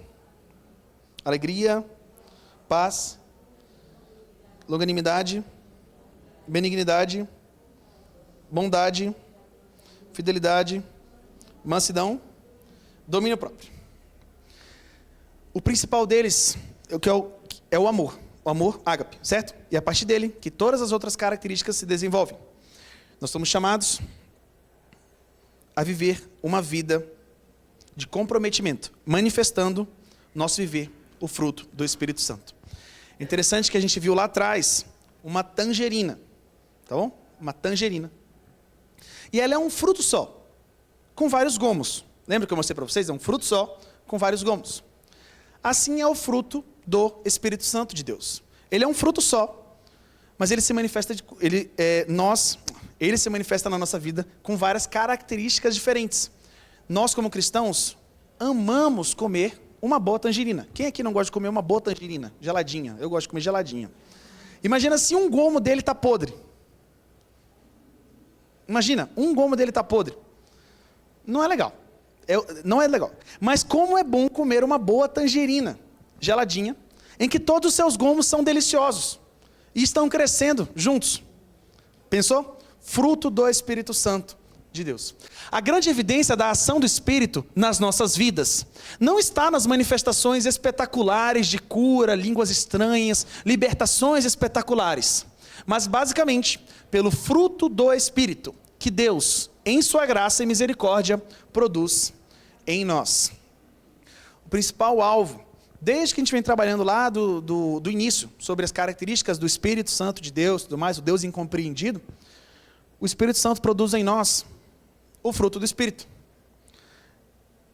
alegria, paz, longanimidade, benignidade, bondade, fidelidade, mansidão, domínio próprio. O principal deles é o amor ágape, certo? E a partir dele que todas as outras características se desenvolvem. Nós somos chamados a viver uma vida de comprometimento, manifestando nosso viver o fruto do Espírito Santo. Interessante que a gente viu lá atrás uma tangerina, tá bom? Uma tangerina. E ela é um fruto só, com vários gomos. Lembra que eu mostrei para vocês? É um fruto só, com vários gomos. Assim é o fruto do Espírito Santo de Deus. Ele é um fruto só, mas ele se manifesta, ele se manifesta na nossa vida com várias características diferentes. Nós, como cristãos, amamos comer uma boa tangerina. Quem aqui não gosta de comer uma boa tangerina? Geladinha. Eu gosto de comer geladinha. Imagina se um gomo dele está podre. Imagina, um gomo dele está podre. Não é legal. Não é legal. Mas como é bom comer uma boa tangerina geladinha, em que todos os seus gomos são deliciosos e estão crescendo juntos. Pensou? Fruto do Espírito Santo de Deus. A grande evidência da ação do Espírito nas nossas vidas não está nas manifestações espetaculares de cura, línguas estranhas, libertações espetaculares, mas basicamente pelo fruto do Espírito que Deus, em sua graça e misericórdia, produz em nós. O principal alvo, desde que a gente vem trabalhando lá do início, sobre as características do Espírito Santo de Deus, tudo mais, o Deus incompreendido, o Espírito Santo produz em nós o fruto do Espírito.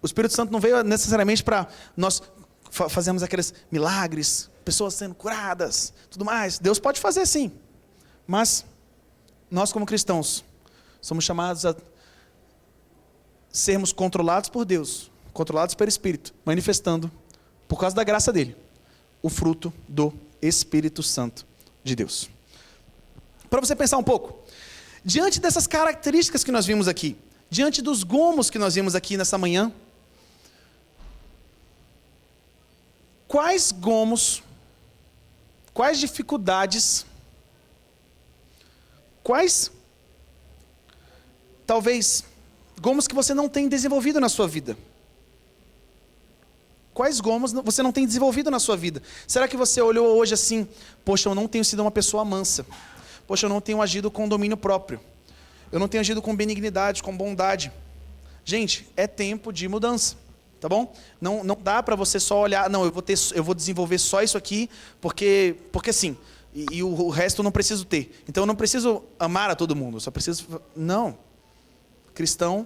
O Espírito Santo não veio necessariamente para nós fazermos aqueles milagres, pessoas sendo curadas, tudo mais. Deus pode fazer sim, mas nós como cristãos somos chamados a sermos controlados por Deus, controlados pelo Espírito, manifestando, por causa da graça dele, o fruto do Espírito Santo de Deus. Para você pensar um pouco, diante dessas características que nós vimos aqui, diante dos gomos que nós vimos aqui nessa manhã, quais gomos, quais dificuldades, quais, talvez, gomos que você não tem desenvolvido na sua vida? Quais gomos você não tem desenvolvido na sua vida? Será que você olhou hoje assim, poxa, eu não tenho sido uma pessoa mansa. Poxa, eu não tenho agido com domínio próprio. Eu não tenho agido com benignidade, com bondade. Gente, é tempo de mudança, tá bom? Não dá para você só olhar, não, eu vou desenvolver só isso aqui, porque sim, e o resto eu não preciso ter. Então eu não preciso amar a todo mundo, eu só preciso... Não. Cristão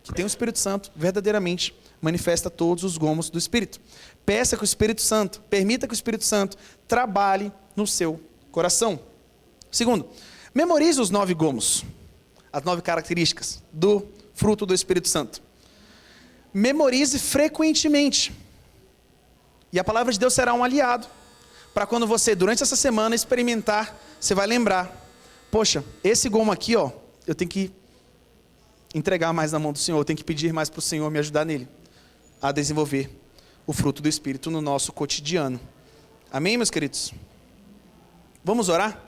que tem o Espírito Santo, verdadeiramente manifesta todos os gomos do Espírito. Peça que o Espírito Santo, permita que o Espírito Santo trabalhe no seu coração. Segundo, memorize os 9 gomos, as 9 características do fruto do Espírito Santo. Memorize frequentemente. E a palavra de Deus será um aliado para quando você, durante essa semana, experimentar, você vai lembrar, poxa, esse gomo aqui, ó, eu tenho que entregar mais na mão do Senhor, eu tenho que pedir mais para o Senhor me ajudar nele, a desenvolver o fruto do Espírito no nosso cotidiano. Amém, meus queridos? Vamos orar?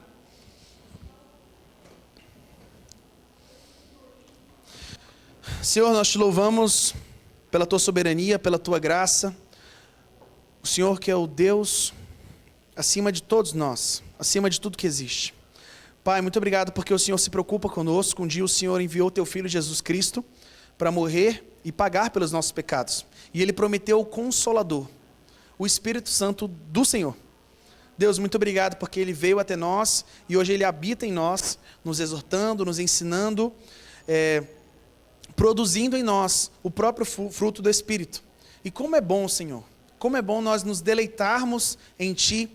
Senhor, nós te louvamos pela tua soberania, pela tua graça. O Senhor que é o Deus acima de todos nós, acima de tudo que existe. Pai, muito obrigado porque o Senhor se preocupa conosco. Um dia o Senhor enviou teu Filho Jesus Cristo para morrer e pagar pelos nossos pecados. E Ele prometeu o Consolador, o Espírito Santo do Senhor. Deus, muito obrigado porque Ele veio até nós e hoje Ele habita em nós, nos exortando, nos ensinando, produzindo em nós o próprio fruto do Espírito. E como é bom, Senhor, como é bom nós nos deleitarmos em Ti,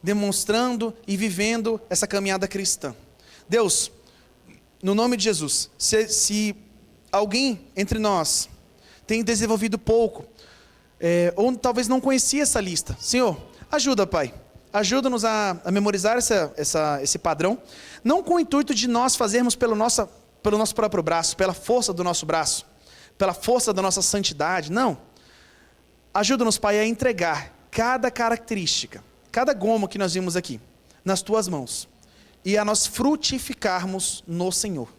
demonstrando e vivendo essa caminhada cristã. Deus, no nome de Jesus, se alguém entre nós tem desenvolvido pouco, ou talvez não conhecia essa lista, Senhor, ajuda, Pai, ajuda-nos a memorizar esse padrão, não com o intuito de nós fazermos pelo nosso próprio braço, pela força do nosso braço, pela força da nossa santidade, não. Ajuda-nos, Pai, a entregar cada característica, cada gomo que nós vimos aqui, nas Tuas mãos, e a nós frutificarmos no Senhor.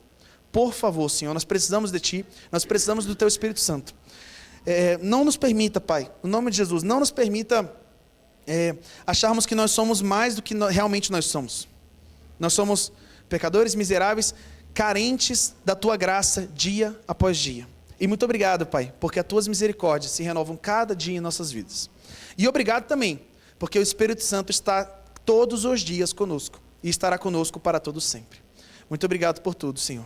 Por favor, Senhor, nós precisamos de Ti, nós precisamos do Teu Espírito Santo. Não nos permita, Pai, no nome de Jesus, não nos permita acharmos que nós somos mais do que realmente nós somos. Nós somos pecadores miseráveis, carentes da Tua graça dia após dia. E muito obrigado, Pai, porque as Tuas misericórdias se renovam cada dia em nossas vidas. E obrigado também, porque o Espírito Santo está todos os dias conosco e estará conosco para todo sempre. Muito obrigado por tudo, Senhor.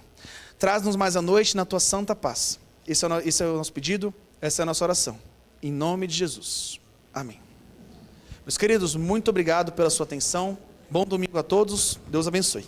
Traz-nos mais à noite na Tua santa paz. Esse é o nosso pedido, essa é a nossa oração. Em nome de Jesus. Amém. Meus queridos, muito obrigado pela sua atenção. Bom domingo a todos. Deus abençoe.